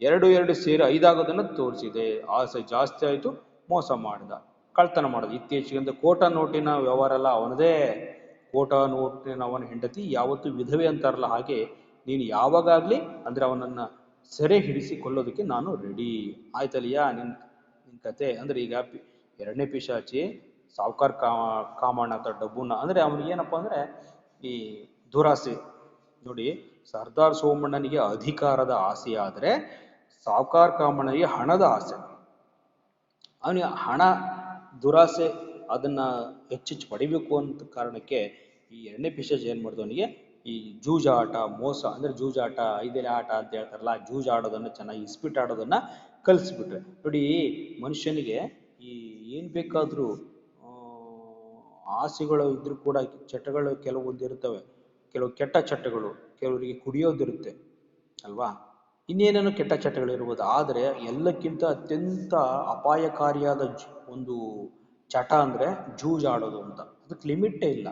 2 ಸೇರಿ 5 ಆಗೋದನ್ನ ತೋರಿಸಿದೆ. ಆಸೆ ಜಾಸ್ತಿ ಆಯ್ತು, ಮೋಸ ಮಾಡಿದ, ಕಳ್ತನ ಮಾಡೋದು. ಇತ್ತೀಚೆಗೆ ಕೋಟಾ ನೋಟಿನ ವ್ಯವಹಾರ ಎಲ್ಲ ಅವನದೇ. ಕೋಟಾ ನೋಟಿನ ಅವನ ಹೆಂಡತಿ ಯಾವತ್ತೂ ವಿಧವೆ ಅಂತಾರಲ್ಲ, ಹಾಗೆ ನೀನು ಯಾವಾಗಾಗ್ಲಿ ಅಂದ್ರೆ ಅವನನ್ನ ಸೆರೆ ಹಿಡಿಸಿ ಕೊಲ್ಲೋದಕ್ಕೆ ನಾನು ರೆಡಿ. ಆಯ್ತಲ್ಲಿಯಾ ನಿನ್ ಕತೆ ಅಂದ್ರೆ. ಈಗ 2ನೇ ಪಿಶಾಚಿ ಸಾವುಕಾರ ಕಾಮಣ್ಣ ಅಥವಾ ಡಬ್ಬುನ ಅಂದ್ರೆ ಅವನಿಗೆ ಏನಪ್ಪಾ ಅಂದ್ರೆ ಈ ದುರಾಸೆ. ನೋಡಿ, ಸರ್ದಾರ್ ಸೋಮಣ್ಣನಿಗೆ ಅಧಿಕಾರದ ಆಸೆ ಆದ್ರೆ ಸಾವುಕಾರ ಕಾಮಣ್ಣನಿಗೆ ಹಣದ ಆಸೆ. ಅವನಿಗೆ ಹಣ ದುರಾಸೆ, ಅದನ್ನ ಹೆಚ್ಚೆಚ್ಚು ಪಡಿಬೇಕು ಅಂತ ಕಾರಣಕ್ಕೆ ಈ 2ನೇ ಪಿಶಾಚಿ ಏನ್ ಮಾಡ್ದು, ಅವನಿಗೆ ಈ ಜೂಜಾಟ, ಮೋಸ ಅಂದ್ರೆ ಜೂಜಾಟ, 5 ಎಲೆ ಆಟ ಅಂತ ಹೇಳ್ತಾರಲ್ಲ, ಜೂಜಾಡೋದನ್ನ ಚೆನ್ನಾಗಿ ಇಸ್ಪಿಟ್ ಆಡೋದನ್ನ ಕಲಿಸ್ಬಿಟ್ರೆ. ನೋಡಿ, ಮನುಷ್ಯನಿಗೆ ಈ ಏನ್ ಬೇಕಾದ್ರೂ ಆಸೆಗಳು ಇದ್ರೂ ಕೂಡ ಚಟಗಳು ಕೆಲವೊಂದು ಇರ್ತವೆ. ಕೆಲವು ಕೆಟ್ಟ ಚಟಗಳು, ಕೆಲವರಿಗೆ ಕುಡಿಯೋದಿರುತ್ತೆ ಅಲ್ವಾ, ಇನ್ನೇನೇನೋ ಕೆಟ್ಟ ಚಟಗಳಿರ್ಬೋದು. ಆದರೆ ಎಲ್ಲಕ್ಕಿಂತ ಅತ್ಯಂತ ಅಪಾಯಕಾರಿಯಾದ ಒಂದು ಚಟ ಅಂದ್ರೆ ಜೂಜಾಡೋದು ಅಂತ. ಅದಕ್ಕೆ ಲಿಮಿಟೇ ಇಲ್ಲ.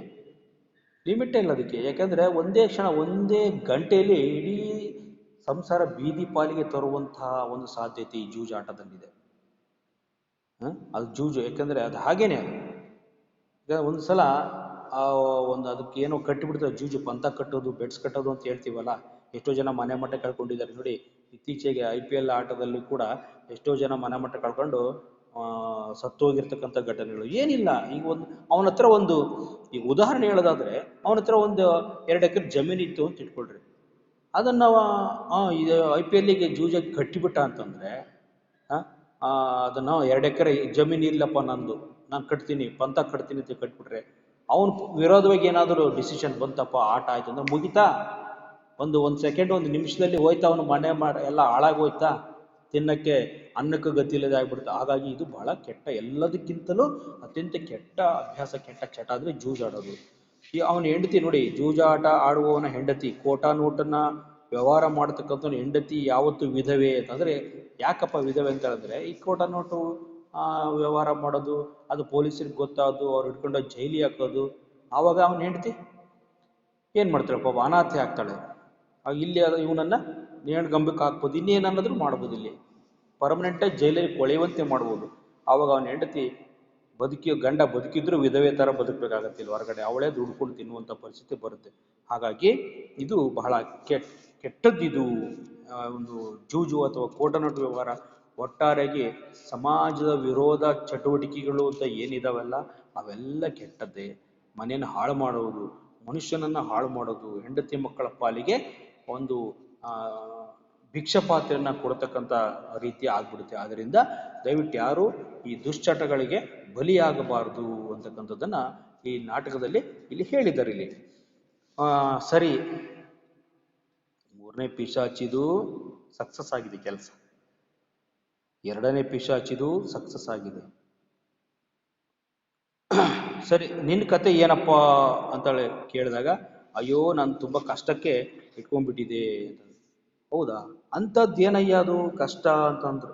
ಲಿಮಿಟೇ ಇಲ್ಲ ಅದಕ್ಕೆ. ಯಾಕಂದರೆ ಒಂದೇ ಕ್ಷಣ ಒಂದೇ ಗಂಟೆಯಲ್ಲಿ ಇಡೀ ಸಂಸಾರ ಬೀದಿ ಪಾಲಿಗೆ ತರುವಂತಹ ಒಂದು ಸಾಧ್ಯತೆ ಈ ಜೂಜಾಟದಲ್ಲಿದೆ. ಅದು ಜೂಜು, ಯಾಕಂದರೆ ಅದು ಹಾಗೇನೆ ಅದು. ಈಗ ಒಂದು ಸಲ ಆ ಒಂದು ಅದಕ್ಕೆ ಏನೋ ಕಟ್ಟಿಬಿಡ್ತಾರೆ, ಜೂಜು ಪಂಥ ಕಟ್ಟೋದು, ಬೆಡ್ಸ್ ಕಟ್ಟೋದು ಅಂತ ಹೇಳ್ತೀವಲ್ಲ. ಎಷ್ಟೋ ಜನ ಮನೆ ಮಟ್ಟ ಕಳ್ಕೊಂಡಿದ್ದಾರೆ ನೋಡಿ. ಇತ್ತೀಚೆಗೆ IPL ಆಟದಲ್ಲಿ ಕೂಡ ಎಷ್ಟೋ ಜನ ಮನೆ ಮಟ್ಟ ಕಳ್ಕೊಂಡು ಸತ್ತೋಗಿರ್ತಕ್ಕಂಥ ಘಟನೆಗಳು. ಏನಿಲ್ಲ, ಈಗ ಅವನ ಹತ್ರ ಈಗ ಉದಾಹರಣೆ ಹೇಳೋದಾದ್ರೆ, ಅವನ ಹತ್ರ ಒಂದು 2 ಎಕರೆ ಜಮೀನು ಇತ್ತು ಅಂತ ಇಟ್ಕೊಳ್ರಿ. ಅದನ್ನು ಇದು IPLಗೆ ಜೂಜಾಗಿ ಕಟ್ಟಿಬಿಟ್ಟ ಅಂತಂದರೆ, ಅದನ್ನು 2 ಎಕರೆ ಜಮೀನು ಇಲ್ಲಪ್ಪ ನಂದು, ನಾನು ಕಟ್ತೀನಿ, ಪಂಥ ಕಟ್ತೀನಿ ಅಂತ ಕಟ್ಬಿಟ್ರೆ, ಅವನು ವಿರೋಧವಾಗಿ ಏನಾದರೂ ಡಿಸಿಷನ್ ಬಂತಪ್ಪ, ಆಟ ಆಯ್ತು ಅಂದ್ರೆ ಮುಗಿತಾ? ಒಂದು ಸೆಕೆಂಡ್, ಒಂದು ನಿಮಿಷದಲ್ಲಿ ಹೋಯ್ತಾ ಅವನು ಮನೆ ಎಲ್ಲ ಹಾಳಾಗಿ ಹೋಯ್ತಾ? ತಿನ್ನಕ್ಕೆ ಅನ್ನಕ್ಕೆ ಗತಿ ಇಲ್ಲದೆ ಆಗ್ಬಿಡ್ತಾ. ಹಾಗಾಗಿ ಇದು ಬಹಳ ಕೆಟ್ಟ, ಎಲ್ಲದಕ್ಕಿಂತಲೂ ಅತ್ಯಂತ ಕೆಟ್ಟ ಅಭ್ಯಾಸ, ಕೆಟ್ಟ ಚಟ ಅಂದರೆ ಜೂಜಾಡೋದು. ಅವನ ಹೆಂಡತಿ ನೋಡಿ, ಜೂಜಾಟ ಆಡುವವನ ಹೆಂಡತಿ, ಕೋಟಾ ನೋಟನ್ನ ವ್ಯವಹಾರ ಮಾಡತಕ್ಕಂಥ ಹೆಂಡತಿ ಯಾವತ್ತು ವಿಧವೆ ಅಂತಂದರೆ, ಯಾಕಪ್ಪ ವಿಧವೆ ಅಂತ ಹೇಳಿದ್ರೆ, ಈ ಕೋಟಾ ನೋಟು ವ್ಯವಹಾರ ಮಾಡೋದು, ಅದು ಪೊಲೀಸರಿಗೆ ಗೊತ್ತಾಗೋದು, ಅವ್ರು ಹಿಡ್ಕೊಂಡು ಜೈಲಿಗೆ ಹಾಕೋದು, ಆವಾಗ ಅವನ ಹೆಂಡತಿ ಏನು ಮಾಡ್ತಾಳೆ ಪಾಪ, ಅನಾಥೆ ಆಗ್ತಾಳೆ. ಇಲ್ಲಿ ಇವನನ್ನು ನೇಣ್ಗಂಬಕ್ಕೆ ಹಾಕ್ಬೋದು, ಇನ್ನೇನನ್ನಾದರೂ ಮಾಡ್ಬೋದು, ಇಲ್ಲಿ ಪರ್ಮನೆಂಟಾಗಿ ಜೈಲಲ್ಲಿ ಕೊಳೆಯುವಂತೆ ಮಾಡ್ಬೋದು. ಆವಾಗ ಅವನ ಹೆಂಡತಿ ಗಂಡ ಬದುಕಿದ್ರೂ ವಿಧವೆ ಥರ ಬದುಕಬೇಕಾಗತ್ತಿಲ್ಲ, ಹೊರಗಡೆ ಅವಳೇ ದುಡ್ಕೊಂಡು ತಿನ್ನುವಂಥ ಪರಿಸ್ಥಿತಿ ಬರುತ್ತೆ. ಹಾಗಾಗಿ ಇದು ಬಹಳ ಕೆಟ್ಟದ್ದಿದು ಒಂದು ಜೂಜು ಅಥವಾ ಕೋಟನೋಟು ವ್ಯವಹಾರ. ಒಟ್ಟಾರೆಯಾಗಿ ಸಮಾಜದ ವಿರೋಧ ಚಟುವಟಿಕೆಗಳು ಅಂತ ಏನಿದಾವಲ್ಲ, ಅವೆಲ್ಲ ಕೆಟ್ಟದ್ದೇ. ಮನೆಯನ್ನು ಹಾಳು ಮಾಡೋದು, ಮನುಷ್ಯನನ್ನು ಹಾಳು ಮಾಡೋದು, ಹೆಂಡತಿ ಮಕ್ಕಳ ಪಾಲಿಗೆ ಒಂದು ಭಿಕ್ಷಪಾತ್ರೆಯನ್ನು ಕೊಡ್ತಕ್ಕಂಥ ರೀತಿ ಆಗ್ಬಿಡುತ್ತೆ. ಆದ್ದರಿಂದ ದಯವಿಟ್ಟು ಯಾರು ಈ ದುಶ್ಚಟಗಳಿಗೆ ಬಲಿಯಾಗಬಾರದು ಅಂತಕ್ಕಂಥದ್ದನ್ನು ಈ ನಾಟಕದಲ್ಲಿ ಇಲ್ಲಿ ಹೇಳಿದ್ದಾರೆ. ಇಲ್ಲಿ ಸರಿ, 3ನೇ ಪಿಶಾಚಿದು ಸಕ್ಸಸ್ ಆಗಿದೆ ಕೆಲಸ, 2ನೇ ಪಿಶಾಚಿದು ಸಕ್ಸಸ್ ಆಗಿದೆ. ಸರಿ, ನಿನ್ನ ಕತೆ ಏನಪ್ಪ ಅಂತೇಳಿ ಕೇಳಿದಾಗ, ಅಯ್ಯೋ ನಾನು ತುಂಬ ಕಷ್ಟಕ್ಕೆ ಇಟ್ಕೊಂಡ್ಬಿಟ್ಟಿದೆ ಅಂತ. ಹೌದಾ, ಅಂಥದ್ದೇನಯ್ಯ ಅದು ಕಷ್ಟ ಅಂತಂದ್ರು.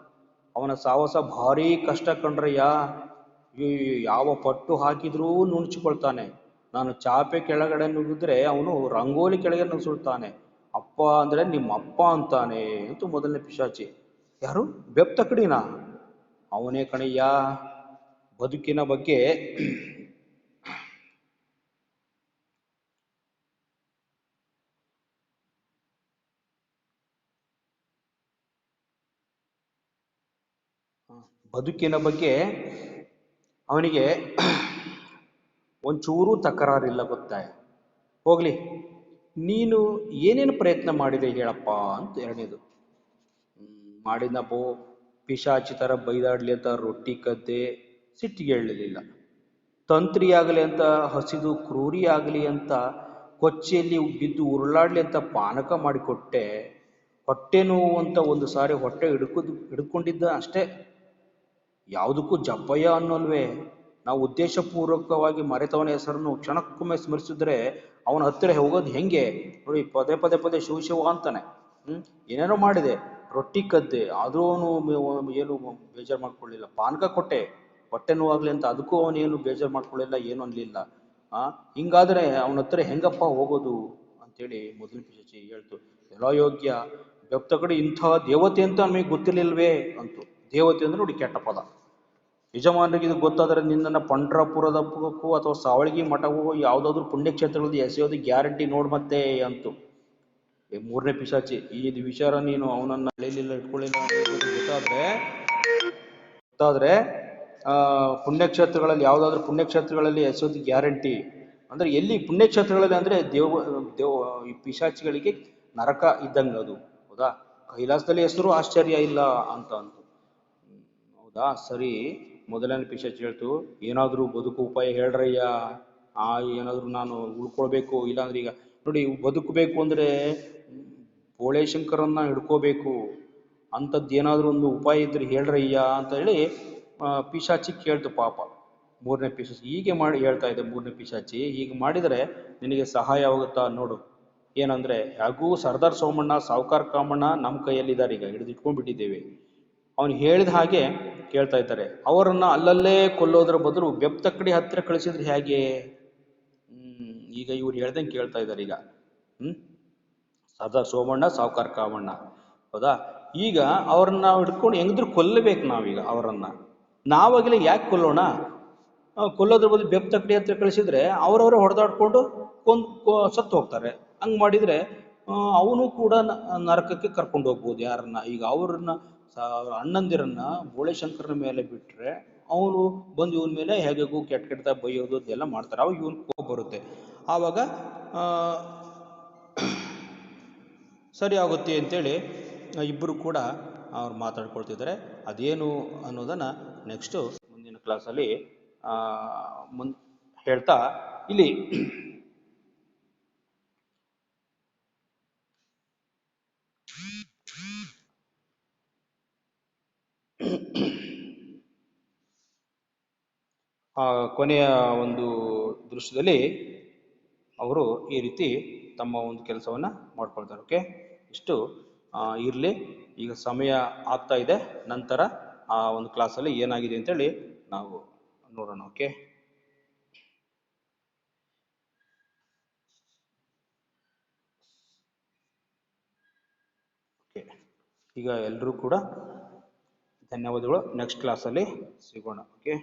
ಅವನ ಸಾಹಸ ಭಾರಿ ಕಷ್ಟ ಕಂಡ್ರಯ್ಯ, ಯಾವ ಪಟ್ಟು ಹಾಕಿದ್ರೂ ನುಣುಚಿಕೊಳ್ತಾನೆ. ನಾನು ಚಾಪೆ ಕೆಳಗಡೆ ನುಗ್ಗಿದ್ರೆ ಅವನು ರಂಗೋಲಿ ಕೆಳಗೆ ನುಸುಳ್ತಾನೆ. ಅಪ್ಪ ಅಂದರೆ ನಿಮ್ಮ ಅಪ್ಪ ಅಂತಾನೆ ಅಂತೂ ಮೊದಲನೇ ಪಿಶಾಚಿ. ಯಾರು? ಬೆಪ್ತಕಡಿನ? ಅವನೇ ಕಣಯ್ಯ. ಬದುಕಿನ ಬಗ್ಗೆ ಅವನಿಗೆ ಒಂಚೂರು ತಕರಾರಿಲ್ಲ, ಗೊತ್ತಾ? ಹೋಗ್ಲಿ, ನೀನು ಏನೇನು ಪ್ರಯತ್ನ ಮಾಡಿದೆ ಹೇಳಪ್ಪ ಅಂತ. 2ನೇದು ಮಾಡಿದ್ನಪ್ಪೋ, ಪಿಶಾಚಿ ಥರ ಬೈದಾಡ್ಲಿ ಅಂತ ರೊಟ್ಟಿ ಕದ್ದೆ, ಸಿಟ್ಟಿಗೆ ಹೇಳಲಿಲ್ಲ. ತಂತ್ರಿ ಆಗಲಿ ಅಂತ ಹಸಿದು, ಕ್ರೂರಿ ಆಗಲಿ ಅಂತ ಕೊಚ್ಚೆಯಲ್ಲಿ ಬಿದ್ದು ಉರುಳಾಡ್ಲಿ ಅಂತ ಪಾನಕ ಮಾಡಿಕೊಟ್ಟೆ. ಹೊಟ್ಟೆ ನೋವು ಅಂತ ಒಂದು ಸಾರಿ ಹೊಟ್ಟೆ ಹಿಡ್ಕೊಂಡಿದ್ದ ಅಷ್ಟೇ. ಯಾವುದಕ್ಕೂ ಜಪ್ಪಯ್ಯ ಅನ್ನೋಲ್ವೇ. ನಾವು ಉದ್ದೇಶಪೂರ್ವಕವಾಗಿ ಮರೆತವನ ಹೆಸರನ್ನು ಕ್ಷಣಕ್ಕೊಮ್ಮೆ ಸ್ಮರಿಸಿದ್ರೆ ಅವನ ಹತ್ತಿರ ಹೋಗೋದು ಹೆಂಗೆ ನೋಡಿ. ಪದೇ ಪದೇ ಪದೇ ಶಿವ ಅಂತಾನೆ. ಏನೇನೋ ಮಾಡಿದೆ, ರೊಟ್ಟಿ ಕದ್ದೆ, ಆದರೂ ಅವನು ಏನು ಬೇಜಾರು ಮಾಡ್ಕೊಳ್ಳಿಲ್ಲ. ಪಾನಕ ಕೊಟ್ಟೆ ಹೊಟ್ಟೆ ನೋವಾಗಲಿ ಅಂತ, ಅದಕ್ಕೂ ಅವನೇನು ಬೇಜಾರು ಮಾಡ್ಕೊಳ್ಳಿಲ್ಲ, ಏನು ಅನ್ನಲಿಲ್ಲ. ಹಿಂಗಾದರೆ ಅವನ ಹತ್ರ ಹೆಂಗಪ್ಪ ಹೋಗೋದು ಅಂತೇಳಿ ಮೊದಲನೇ ಪಿಶಾಚಿ ಹೇಳ್ತು. ಎಲ್ಲ ಯೋಗ್ಯ, ಬೆಪ್ತ ಕಡೆ ಇಂಥ ದೇವತೆ ಅಂತ ನಮಗೆ ಗೊತ್ತಿರಲಿಲ್ವೇ ಅಂತು. ದೇವತೆ ಅಂದ್ರೆ ನೋಡಿ ಕೆಟ್ಟ ಪದ. ಯಜಮಾನರಿಗೆ ಇದು ಗೊತ್ತಾದರೆ ನಿನ್ನನ್ನು ಪಂಡ್ರಾಪುರದಕ್ಕೂ ಅಥವಾ ಸಾವಳಗಿ ಮಠವೋ ಯಾವುದಾದ್ರೂ ಪುಣ್ಯಕ್ಷೇತ್ರಗಳಲ್ಲಿ ಎಸೆಯೋದು ಗ್ಯಾರಂಟಿ ನೋಡ್ ಮತ್ತೆ ಅಂತು. 3ನೇ ಪಿಶಾಚಿ ಈ ವಿಚಾರ ನೀನು ಅವನನ್ನು ಅಳೆಯಲಿಲ್ಲ, ಇಟ್ಕೊಳ್ಳಿಲ್ಲ ಗೊತ್ತಾದ್ರೆ ಪುಣ್ಯಕ್ಷೇತ್ರಗಳಲ್ಲಿ ಯಾವುದಾದ್ರೂ ಪುಣ್ಯಕ್ಷೇತ್ರಗಳಲ್ಲಿ ಎಸೆಯೋದು ಗ್ಯಾರಂಟಿ. ಅಂದ್ರೆ ಎಲ್ಲಿ ಪುಣ್ಯಕ್ಷೇತ್ರಗಳಲ್ಲಿ ಅಂದ್ರೆ ಈ ಪಿಶಾಚಿಗಳಿಗೆ ನರಕ ಇದ್ದಂಗೆ ಅದು. ಹೌದಾ? ಕೈಲಾಸದಲ್ಲಿ ಹೆಸರು ಆಶ್ಚರ್ಯ ಇಲ್ಲ ಅಂತ ಅಂತು. ಹೌದಾ, ಸರಿ. ಮೊದಲನೇ ಪಿಶಾಚಿ ಹೇಳ್ತು, ಏನಾದರೂ ಬದುಕು ಉಪಾಯ ಹೇಳ್ರಯ್ಯ. ಏನಾದರೂ ನಾನು ಉಳ್ಕೊಳ್ಬೇಕು, ಇಲ್ಲಾಂದ್ರೆ ಈಗ ನೋಡಿ, ಬದುಕಬೇಕು ಅಂದರೆ ಭೋಳೇಶಂಕರನ್ನ ಹಿಡ್ಕೋಬೇಕು, ಅಂಥದ್ದು ಏನಾದರೂ ಒಂದು ಉಪಾಯ ಇದ್ರೆ ಹೇಳ್ರಯ್ಯ ಅಂತ ಹೇಳಿ ಪಿಶಾಚಿ ಕೇಳ್ತು. ಪಾಪ 3ನೇ ಪಿಶಾಚಿ ಹೀಗೆ ಮಾಡಿ ಹೇಳ್ತಾ ಇದೆ. 3ನೇ ಪಿಶಾಚಿ, ಹೀಗೆ ಮಾಡಿದರೆ ನಿನಗೆ ಸಹಾಯ ಆಗುತ್ತಾ ನೋಡು. ಏನಂದರೆ, ಹಾಗೂ ಸರ್ದಾರ್ ಸೋಮಣ್ಣ, ಸಾವುಕಾರ ಕಾಮಣ್ಣ ನಮ್ಮ ಕೈಯಲ್ಲಿದ್ದಾರೆ, ಈಗ ಹಿಡಿದಿಟ್ಕೊಂಡ್ಬಿಟ್ಟಿದ್ದೇವೆ. ಅವನು ಹೇಳಿದ ಹಾಗೆ ಕೇಳ್ತಾ ಇದ್ದಾರೆ. ಅವರನ್ನು ಅಲ್ಲಲ್ಲೇ ಕೊಲ್ಲೋದ್ರ ಬದಲು ಬೆಪ್ತಕ್ಕಡಿ ಹತ್ತಿರ ಕಳಿಸಿದ್ರೆ ಹೇಗೆ? ಈಗ ಇವ್ರು ಹೇಳ್ದಂಗೆ ಕೇಳ್ತಾ ಇದ್ದಾರೆ ಈಗ. ಹ್ಮ್ ಸದಾ ಸೋಮಣ್ಣ ಸಾವುಕಾರ ಕಾಮಣ್ಣ, ಹೌದಾ? ಈಗ ಅವ್ರನ್ನ ನಾವು ಹಿಡ್ಕೊಂಡು ಹೆಂಗಿದ್ರು ಕೊಲ್ಲಬೇಕು ನಾವೀಗ ಅವರನ್ನ. ನಾವಾಗಲೇ ಯಾಕೆ ಕೊಲ್ಲೋಣ? ಕೊಲ್ಲೋದ್ರ ಬದಲು ಬೆಪ್ಪ ತಕ್ಕಡಿ ಹತ್ರ ಕಳಿಸಿದ್ರೆ ಅವರವರೇ ಹೊಡೆದಾಡ್ಕೊಂಡು ಸತ್ತು ಹೋಗ್ತಾರೆ. ಹಂಗೆ ಮಾಡಿದರೆ ಅವನು ಕೂಡ ನರಕಕ್ಕೆ ಕರ್ಕೊಂಡು ಹೋಗ್ಬೋದು ಯಾರನ್ನ. ಈಗ ಅವ್ರನ್ನ ಅಣ್ಣಂದಿರನ್ನ ಬೋಳೆಶಂಕರನ ಮೇಲೆ ಬಿಟ್ಟರೆ ಅವನು ಬಂದು ಇವನ ಮೇಲೆ ಹೇಗೆಗೂ ಕೆಟ್ಟ ಕೆಟ್ಟದಾಗ ಬೈಯೋದು ಅದೆಲ್ಲ ಮಾಡ್ತಾರೆ. ಅವಾಗ ಇವನ್ ಕೋಪ ಬರುತ್ತೆ. ಆವಾಗ ಸರಿ ಆಗುತ್ತೆ ಅಂತೇಳಿ ಇಬ್ಬರು ಕೂಡ ಅವ್ರು ಮಾತಾಡ್ಕೊಳ್ತಿದ್ದಾರೆ. ಅದೇನು ಅನ್ನೋದನ್ನು ನೆಕ್ಸ್ಟು ಮುಂದಿನ ಕ್ಲಾಸಲ್ಲಿ ಹೇಳ್ತಾ ಇಲ್ಲಿ ಕೊನೆಯ ಒಂದು ದೃಶ್ಯದಲ್ಲಿ ಅವರು ಈ ರೀತಿ ತಮ್ಮ ಒಂದು ಕೆಲಸವನ್ನು ಮಾಡ್ಕೊಳ್ತಾರೆ. ಓಕೆ, ಇಷ್ಟು ಇರಲಿ. ಈಗ ಸಮಯ ಆಗ್ತಾ ಇದೆ. ನಂತರ ಆ ಒಂದು ಕ್ಲಾಸಲ್ಲಿ ಏನಾಗಿದೆ ಅಂತೇಳಿ ನಾವು ನೋಡೋಣ. Okay, okay. ಈಗ ಎಲ್ಲರೂ ಕೂಡ ಧನ್ಯವಾದಗಳು. ನೆಕ್ಸ್ಟ್ ಕ್ಲಾಸಲ್ಲಿ ಸಿಗೋಣ. ಓಕೆ.